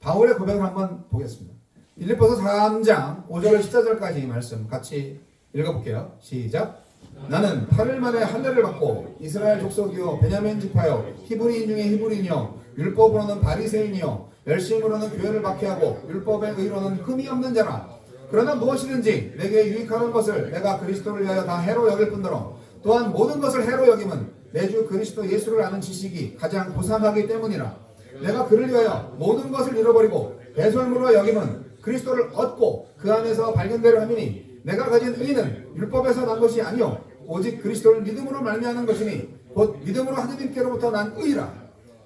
S1: 바울의 고백을 한번 보겠습니다. 빌립보서 3장 5절 14절까지 말씀 같이 읽어볼게요. 시작. 나는 8일 만에 할례를 받고 이스라엘 족속이요 베냐민 지파요 히브리인 중에 히브리인이요 율법으로는 바리새인이요 열심으로는 교회를 박해하고 율법의 의로는 흠이 없는 자라. 그러나 무엇이든지 내게 유익하는 것을 내가 그리스도를 위하여 다 해로 여길 뿐더러 또한 모든 것을 해로 여김은 내 주 그리스도 예수를 아는 지식이 가장 고상하기 때문이라. 내가 그를 위하여 모든 것을 잃어버리고 배설물로 여김은 그리스도를 얻고 그 안에서 발견되려 함이니 내가 가진 의는 율법에서 난 것이 아니요 오직 그리스도를 믿음으로 말미암는 것이니 곧 믿음으로 하느님께로부터 난 의라.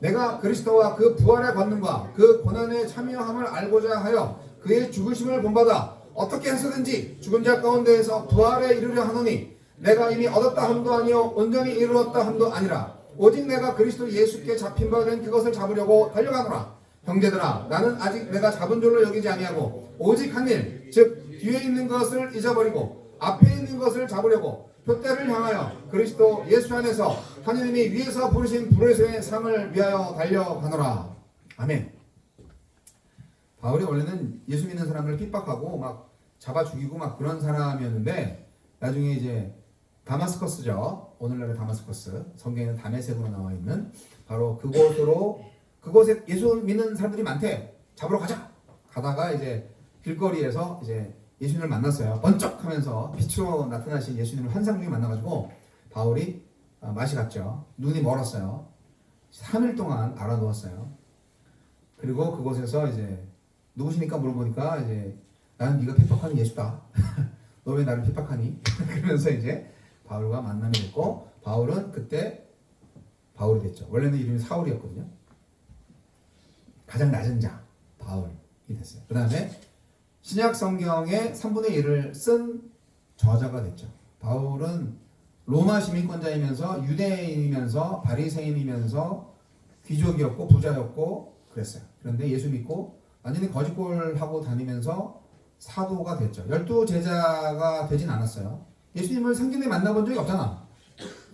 S1: 내가 그리스도와 그 부활의 권능과 그 고난에 참여함을 알고자 하여 그의 죽으심을 본받아 어떻게 해서든지 죽은 자 가운데에서 부활에 이르려 하노니 내가 이미 얻었다 함도 아니요 온전히 이루었다 함도 아니라 오직 내가 그리스도 예수께 잡힌 바 된 그것을 잡으려고 달려가노라. 형제들아 나는 아직 내가 잡은 줄로 여기지 아니하고 오직 한 일 즉 뒤에 있는 것을 잊어버리고 앞에 있는 것을 잡으려고 표대를 향하여 그리스도 예수 안에서 하느님이 위에서 부르신 부르심의 상을 위하여 달려가노라. 아멘. 바울이 원래는 예수 믿는 사람을 핍박하고 막 잡아 죽이고 막 그런 사람이었는데 나중에 이제 다마스커스죠. 오늘날의 다마스커스 성경에는 다메섹으로 나와 있는 바로 그곳에 예수 믿는 사람들이 많대. 잡으러 가자. 가다가 이제 길거리에서 이제 예수님을 만났어요. 번쩍하면서 빛으로 나타나신 예수님을 환상 중에 만나가지고 바울이 맛이 갔죠. 눈이 멀었어요. 3일 동안 알아누웠어요. 그리고 그곳에서 이제 누구시니까 물어보니까 이제 나는 네가 핍박하는 예수다. 너 왜 나를 핍박하니? 그러면서 이제 바울과 만남이 됐고 바울은 그때 바울이 됐죠. 원래는 이름이 사울이었거든요. 가장 낮은 자 바울이 됐어요. 그 다음에 신약 성경의 3분의 1을 쓴 저자가 됐죠. 바울은 로마 시민권자이면서 유대인이면서 바리새인이면서 귀족이었고 부자였고 그랬어요. 그런데 예수 믿고 완전히 거짓골하고 다니면서 사도가 됐죠. 12제자가 되진 않았어요. 예수님을 생전에 만나본 적이 없잖아.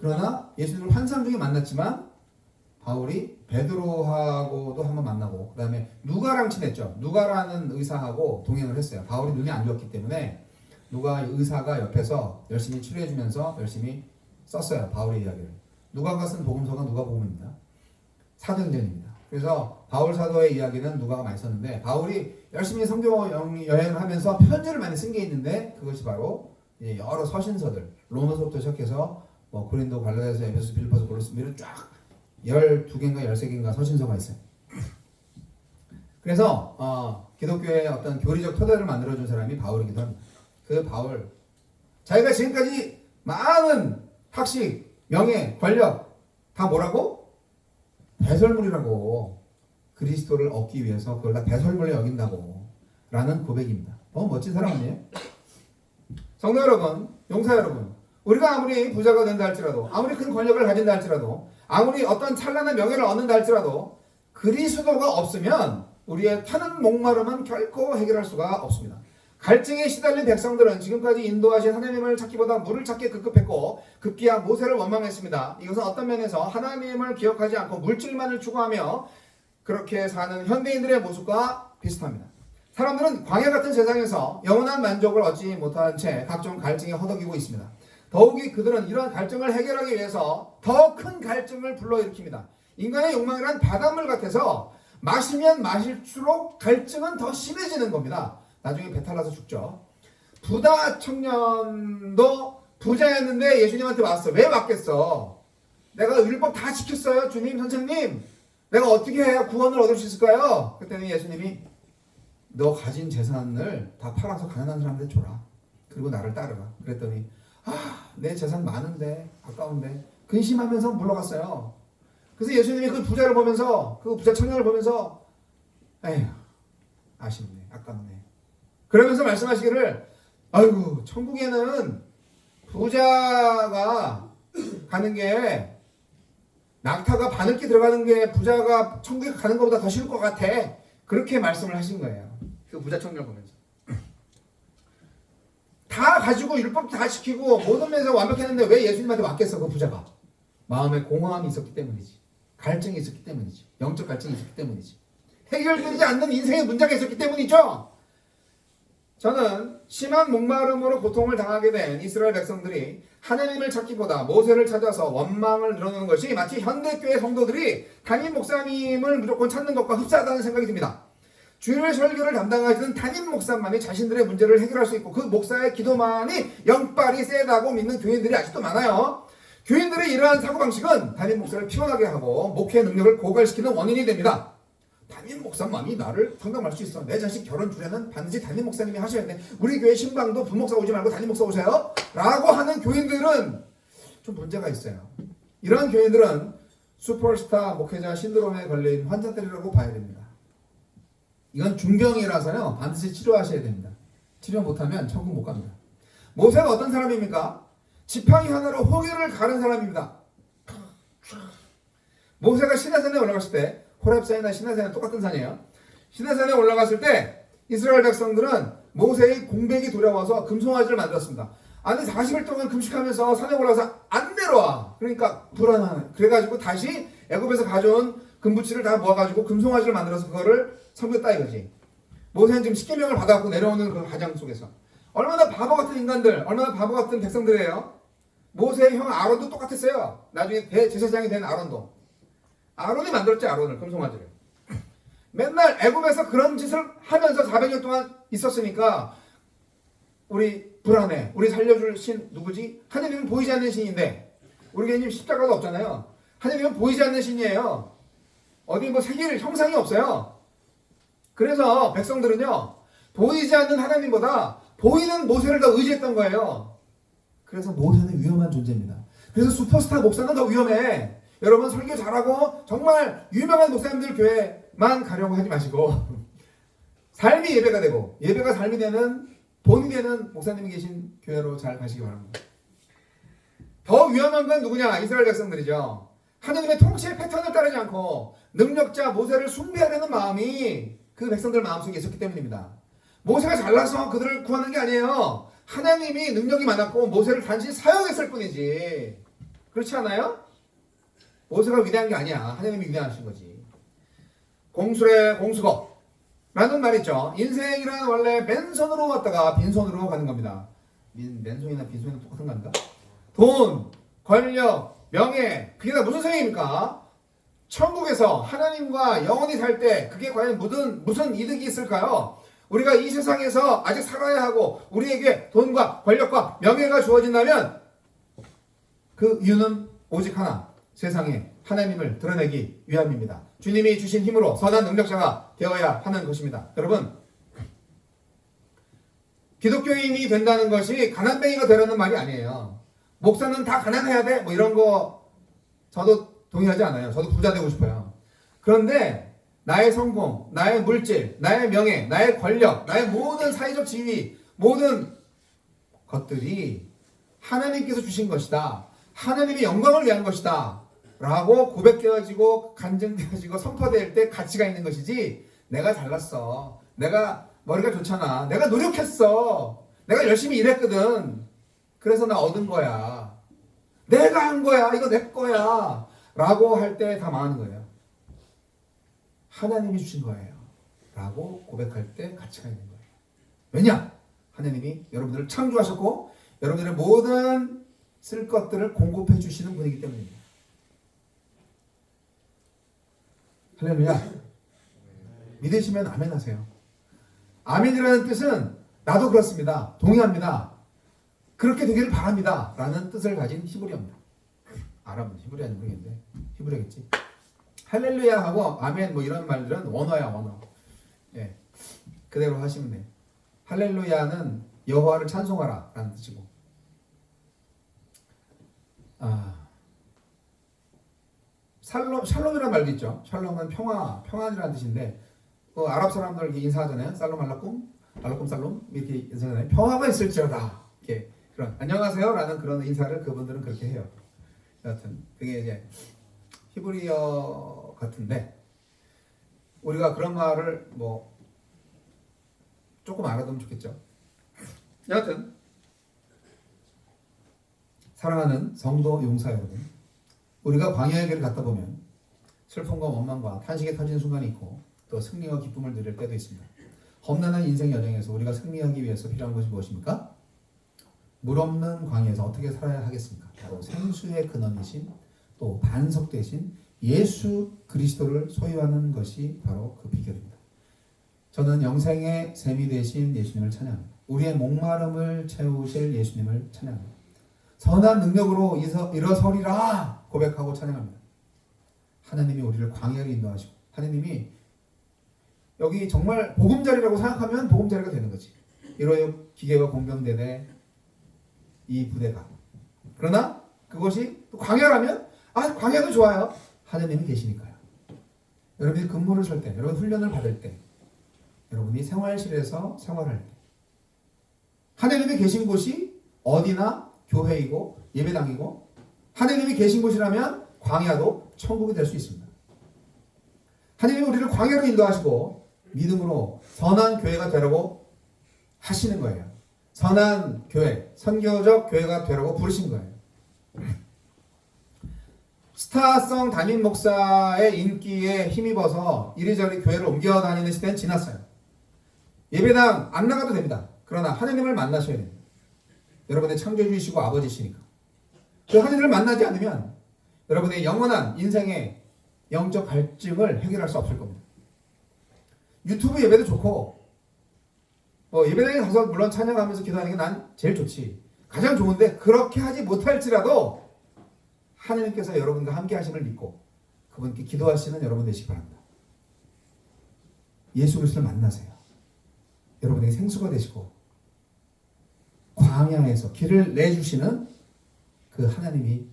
S1: 그러나 예수님을 환상 중에 만났지만 바울이 베드로하고도 한번 만나고 그 다음에 누가랑 친했죠. 누가라는 의사하고 동행을 했어요. 바울이 눈이 안 좋았기 때문에 누가 의사가 옆에서 열심히 치료해주면서 열심히 썼어요. 바울의 이야기를. 누가가 쓴 복음서가 누가복음입니다. 사도행전입니다. 그래서 바울 사도의 이야기는 누가가 많이 썼는데 바울이 열심히 성경 여행을 하면서 편지를 많이 쓴 게 있는데 그것이 바로 여러 서신서들 로마서부터 시작해서 뭐 고린도, 갈라디아서, 에베소, 빌립보서, 골로새 이런 쫙 12개인가 13개인가 서신서가 있어요. 그래서 기독교의 어떤 교리적 토대를 만들어준 사람이 바울이기도 합니다. 그 바울 자기가 지금까지 많은 학식, 명예, 권력 다 뭐라고? 배설물이라고. 그리스도를 얻기 위해서 그걸 다 배설물로 여긴다고 라는 고백입니다. 멋진 사람 아니에요? 성도 여러분, 용사 여러분, 우리가 아무리 부자가 된다 할지라도 아무리 큰 권력을 가진다 할지라도 아무리 어떤 찬란한 명예를 얻는다 할지라도 그리스도가 없으면 우리의 타는 목마름은 결코 해결할 수가 없습니다. 갈증에 시달린 백성들은 지금까지 인도하신 하나님을 찾기보다 물을 찾기에 급급했고 급기야 모세를 원망했습니다. 이것은 어떤 면에서 하나님을 기억하지 않고 물질만을 추구하며 그렇게 사는 현대인들의 모습과 비슷합니다. 사람들은 광야 같은 세상에서 영원한 만족을 얻지 못한 채 각종 갈증에 허덕이고 있습니다. 더욱이 그들은 이러한 갈증을 해결하기 위해서 더 큰 갈증을 불러일으킵니다. 인간의 욕망이란 바닷물 같아서 마시면 마실수록 갈증은 더 심해지는 겁니다. 나중에 배탈 나서 죽죠. 부다 청년도 부자였는데 예수님한테 왔어. 왜 왔겠어? 내가 율법 다 지켰어요. 주님, 선생님. 내가 어떻게 해야 구원을 얻을 수 있을까요? 그때는 예수님이 너 가진 재산을 다 팔아서 가난한 사람한테 줘라. 그리고 나를 따르라. 그랬더니 내 재산 많은데 아까운데 근심하면서 물러갔어요. 그래서 예수님이 그 부자를 보면서 그 부자 청년을 보면서 에휴 아쉽네 아깝네 그러면서 말씀하시기를 아이고 천국에는 부자가 가는 게 낙타가 바늘기 들어가는 게 부자가 천국에 가는 것보다 더 쉬울 것 같아. 그렇게 말씀을 하신 거예요. 그 부자 청년 보면서. 다 가지고 율법 다 지키고 모든 면에서 완벽했는데 왜 예수님한테 왔겠어 그 부자가. 마음에 공허함이 있었기 때문이지. 갈증이 있었기 때문이지. 영적 갈증이 있었기 때문이지. 해결되지 않는 인생의 문제가 있었기 때문이죠. 저는 심한 목마름으로 고통을 당하게 된 이스라엘 백성들이 하나님을 찾기보다 모세를 찾아서 원망을 늘어놓는 것이 마치 현대교회 성도들이 담임 목사님을 무조건 찾는 것과 흡사하다는 생각이 듭니다. 주일 설교를 담당하시는 담임 목사만이 자신들의 문제를 해결할 수 있고 그 목사의 기도만이 영빨이 세다고 믿는 교인들이 아직도 많아요. 교인들의 이러한 사고방식은 담임 목사를 피곤하게 하고 목회 능력을 고갈시키는 원인이 됩니다. 담임 목사만이 나를 상담할 수 있어. 내 자식 결혼 주례는 반드시 담임 목사님이 하셔야 돼. 우리 교회 신방도 부목사 오지 말고 담임 목사 오세요. 라고 하는 교인들은 좀 문제가 있어요. 이런 교인들은 슈퍼스타 목회자 신드롬에 걸린 환자들이라고 봐야 됩니다. 이건 중병이라서요. 반드시 치료하셔야 됩니다. 치료 못하면 천국 못 갑니다. 모세가 어떤 사람입니까? 지팡이 하나로 홍해를 가른 사람입니다. 모세가 시내산에 올라갔을 때 호렙산이나 시내산은 똑같은 산이에요. 시내산에 올라갔을 때 이스라엘 백성들은 모세의 공백이 두려워서 금송아지를 만들었습니다. 아니 40일 동안 금식하면서 산에 올라가서 안 내려와. 그러니까 불안하네. 그래가지고 다시 애굽에서 가져온 금부치를 다 모아가지고 금송아지를 만들어서 그거를 섬겼다 이거지. 모세는 지금 십계명을 받아갖고 내려오는 그 과정 속에서 얼마나 바보 같은 인간들, 얼마나 바보 같은 백성들이에요. 모세의 형 아론도 똑같았어요. 나중에 대제사장이 된 아론도. 아론이 만들었지, 아론을, 금송아지를. 맨날 애굽에서 그런 짓을 하면서 400년 동안 있었으니까 우리 불안해. 우리 살려줄 신 누구지? 하느님은 보이지 않는 신인데 우리 교회님 십자가도 없잖아요. 하느님은 보이지 않는 신이에요. 어디 뭐 새길 형상이 없어요. 그래서 백성들은요 보이지 않는 하나님보다 보이는 모세를 더 의지했던 거예요. 그래서 모세는 위험한 존재입니다. 그래서 슈퍼스타 목사는 더 위험해. 여러분 설교 잘하고 정말 유명한 목사님들 교회만 가려고 하지 마시고 삶이 예배가 되고 예배가 삶이 되는 본이 되는 목사님이 계신 교회로 잘 가시기 바랍니다. 더 위험한 건 누구냐? 이스라엘 백성들이죠. 하나님의 통치의 패턴을 따르지 않고 능력자 모세를 숭배하려는 마음이 그 백성들 마음속에 있었기 때문입니다. 모세가 잘나서 그들을 구하는 게 아니에요. 하나님이 능력이 많았고 모세를 단지 사용했을 뿐이지. 그렇지 않아요? 모세가 위대한 게 아니야. 하나님이 위대하신 거지. 공수래 공수거 라는 말 있죠. 인생이란 원래 맨손으로 왔다가 빈손으로 가는 겁니다. 맨손이나 빈손이나 똑같은 겁니까? 돈, 권력, 명예 그게 다 무슨 소용입니까? 천국에서 하나님과 영원히 살 때 그게 과연 무슨 이득이 있을까요? 우리가 이 세상에서 아직 살아야 하고 우리에게 돈과 권력과 명예가 주어진다면 그 이유는 오직 하나. 세상에 하나님을 드러내기 위함입니다. 주님이 주신 힘으로 선한 능력자가 되어야 하는 것입니다. 여러분 기독교인이 된다는 것이 가난뱅이가 되라는 말이 아니에요. 목사는 다 가난해야 돼? 뭐 이런 거 저도 동의하지 않아요. 저도 부자 되고 싶어요. 그런데 나의 성공, 나의 물질, 나의 명예, 나의 권력, 나의 모든 사회적 지위, 모든 것들이 하나님께서 주신 것이다. 하나님의 영광을 위한 것이다. 라고 고백되어지고 간증되어지고 선포될 때 가치가 있는 것이지 내가 잘났어. 내가 머리가 좋잖아. 내가 노력했어. 내가 열심히 일했거든. 그래서 나 얻은 거야. 내가 한 거야. 이거 내 거야. 라고 할 때 다 망하는 거예요. 하나님이 주신 거예요. 라고 고백할 때 가치가 있는 거예요. 왜냐? 하나님이 여러분들을 창조하셨고 여러분들의 모든 쓸 것들을 공급해 주시는 분이기 때문입니다. 할렐루야. 믿으시면 아멘 하세요. 아멘이라는 뜻은 나도 그렇습니다. 동의합니다. 그렇게 되기를 바랍니다. 라는 뜻을 가진 히브리어입니다. 아랍은 히브리어는 모르겠는데 히브리어겠지. 할렐루야 하고 아멘 뭐 이런 말들은 원어야 원어. 예, 그대로 하시면 돼요. 할렐루야는 여호와를 찬송하라 라는 뜻이고 샬롬이라는 말도 있죠. 샬롬은 평안이라는 뜻인데 아랍 사람들 이렇게 인사하잖아요. 살롬 알라꿈, 알라꿈 살롬 이렇게 인사하잖아요. 평화가 있을지어다. 이렇게 그런 안녕하세요라는 그런 인사를 그분들은 그렇게 해요. 여하튼 그게 이제 히브리어 같은데 우리가 그런 말을 뭐 조금 알아두면 좋겠죠. 여하튼 사랑하는 성도 용사 여러분, 우리가 광야의 길을 걷다 보면 슬픔과 원망과 탄식이 터지는 순간이 있고 또 승리와 기쁨을 누릴 때도 있습니다. 험난한 인생 여정에서 우리가 승리하기 위해서 필요한 것이 무엇입니까? 물 없는 광야에서 어떻게 살아야 하겠습니까? 바로 생수의 근원이신 또 반석 되신 예수 그리스도를 소유하는 것이 바로 그 비결입니다. 저는 영생의 샘이 되신 예수님을 찬양합니다. 우리의 목마름을 채우실 예수님을 찬양합니다. 선한 능력으로 일어서리라 고백하고 찬양합니다. 하나님이 우리를 광야로 인도하시고 하나님이 여기 정말 보금자리라고 생각하면 보금자리가 되는 거지. 이로의 기계와 공병대대 이 부대가. 그러나 그것이 또 광야라면 광야도 좋아요. 하나님이 계시니까요. 여러분이 근무를 설 때, 여러분 훈련을 받을 때, 여러분이 생활실에서 생활할 때 하나님이 계신 곳이 어디나 교회이고 예배당이고 하나님이 계신 곳이라면 광야도 천국이 될 수 있습니다. 하나님이 우리를 광야로 인도하시고 믿음으로 선한 교회가 되라고 하시는 거예요. 선한 교회, 선교적 교회가 되라고 부르신 거예요. 스타성 담임 목사의 인기에 힘입어서 이리저리 교회를 옮겨 다니는 시대는 지났어요. 예배당 안 나가도 됩니다. 그러나 하나님을 만나셔야 됩니다. 여러분의 창조주이시고 아버지시니까. 그 하나님을 만나지 않으면 여러분의 영원한 인생의 영적 갈증을 해결할 수 없을 겁니다. 유튜브 예배도 좋고 예배당에 가서 물론 찬양하면서 기도하는 게 난 제일 좋지. 가장 좋은데 그렇게 하지 못할지라도 하나님께서 여러분과 함께 하심을 믿고 그분께 기도하시는 여러분 되시기 바랍니다. 예수 그리스도를 만나세요. 여러분에게 생수가 되시고 광야에서 길을 내주시는 그 하나님이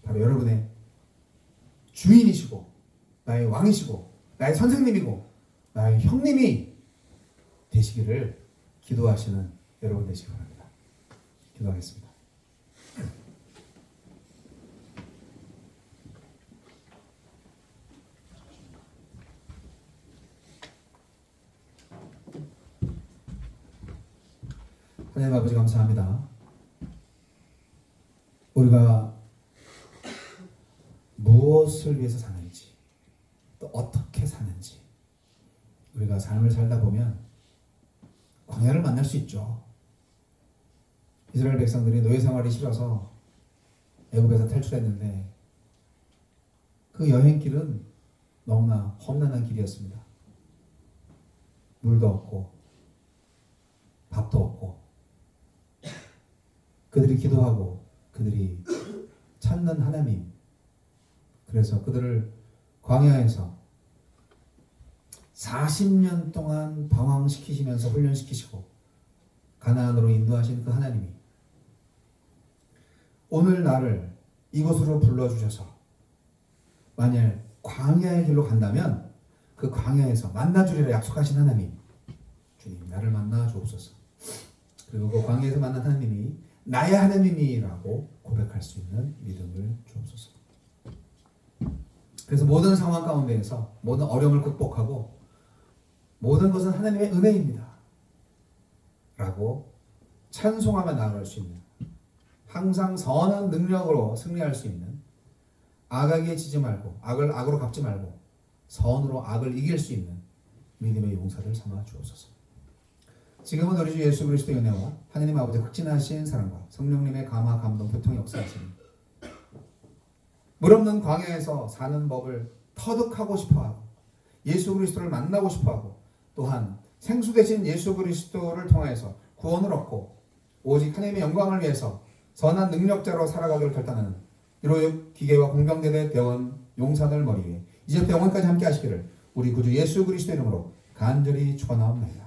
S1: 바로 여러분의 주인이시고 나의 왕이시고 나의 선생님이고 나의 형님이 되시기를 기도하시는 여러분 되시기 바랍니다. 기도하겠습니다. 하나님 아버지 감사합니다. 우리가 무엇을 위해서 사는지 또 어떻게 사는지 우리가 삶을 살다 보면 광야를 만날 수 있죠. 이스라엘 백성들이 노예 생활이 싫어서 애굽에서 탈출했는데 그 여행길은 너무나 험난한 길이었습니다. 물도 없고 밥도 없고 그들이 기도하고 그들이 찾는 하나님, 그래서 그들을 광야에서 40년 동안 방황시키시면서 훈련시키시고 가나안으로 인도하신 그 하나님이 오늘 나를 이곳으로 불러주셔서 만약 광야의 길로 간다면 그 광야에서 만나주리라 약속하신 하나님, 주님 나를 만나 주옵소서. 그리고 그 광야에서 만난 하나님이 나의 하나님이라고 고백할 수 있는 믿음을 주옵소서. 그래서 모든 상황 가운데에서 모든 어려움을 극복하고 모든 것은 하나님의 은혜입니다 라고 찬송하며 나아갈 수 있는, 항상 선한 능력으로 승리할 수 있는, 악에게 지지 말고 악을 악으로 갚지 말고 선으로 악을 이길 수 있는 믿음의 용사들 삼아 주옵소서. 지금은 우리 주 예수 그리스도의 은혜와 하나님 아버지 극진하신 사랑과 성령님의 감화 감동 교통 역사하시니 물 없는 광야에서 사는 법을 터득하고 싶어하고 예수 그리스도를 만나고 싶어하고 또한 생수 되신 예수 그리스도를 통하여서 구원을 얻고 오직 하나님의 영광을 위해서 선한 능력자로 살아가기를 결단하는 이로 기계와 공병대대 대원 용사들 머리 위에 이제부터 영원까지 함께 하시기를 우리 구주 예수 그리스도 이름으로 간절히 축원하옵나이다.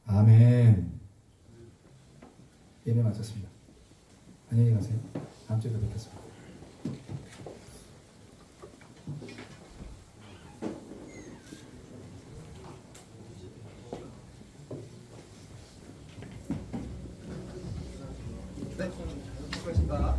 S1: 아멘. 예배 마쳤습니다. 안녕히 가세요. 다음 주에 뵙겠습니다. 네, 수고하셨습니다.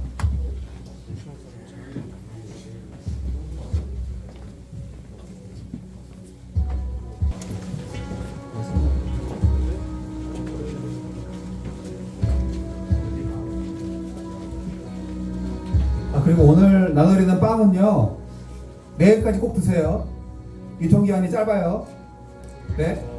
S1: 그리고 오늘 나눠드리는 빵은요, 내일까지 꼭 드세요. 유통기한이 짧아요. 네.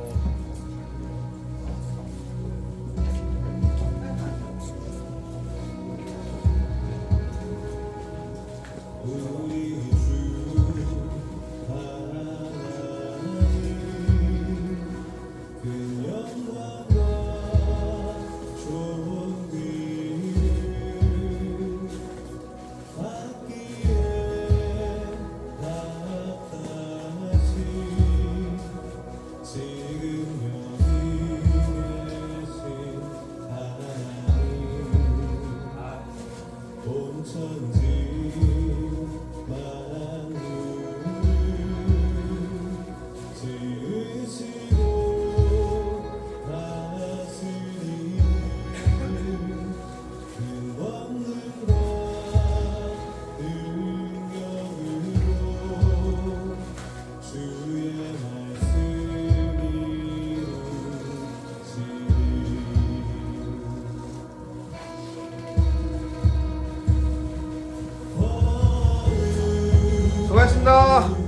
S1: 수고하셨습니다.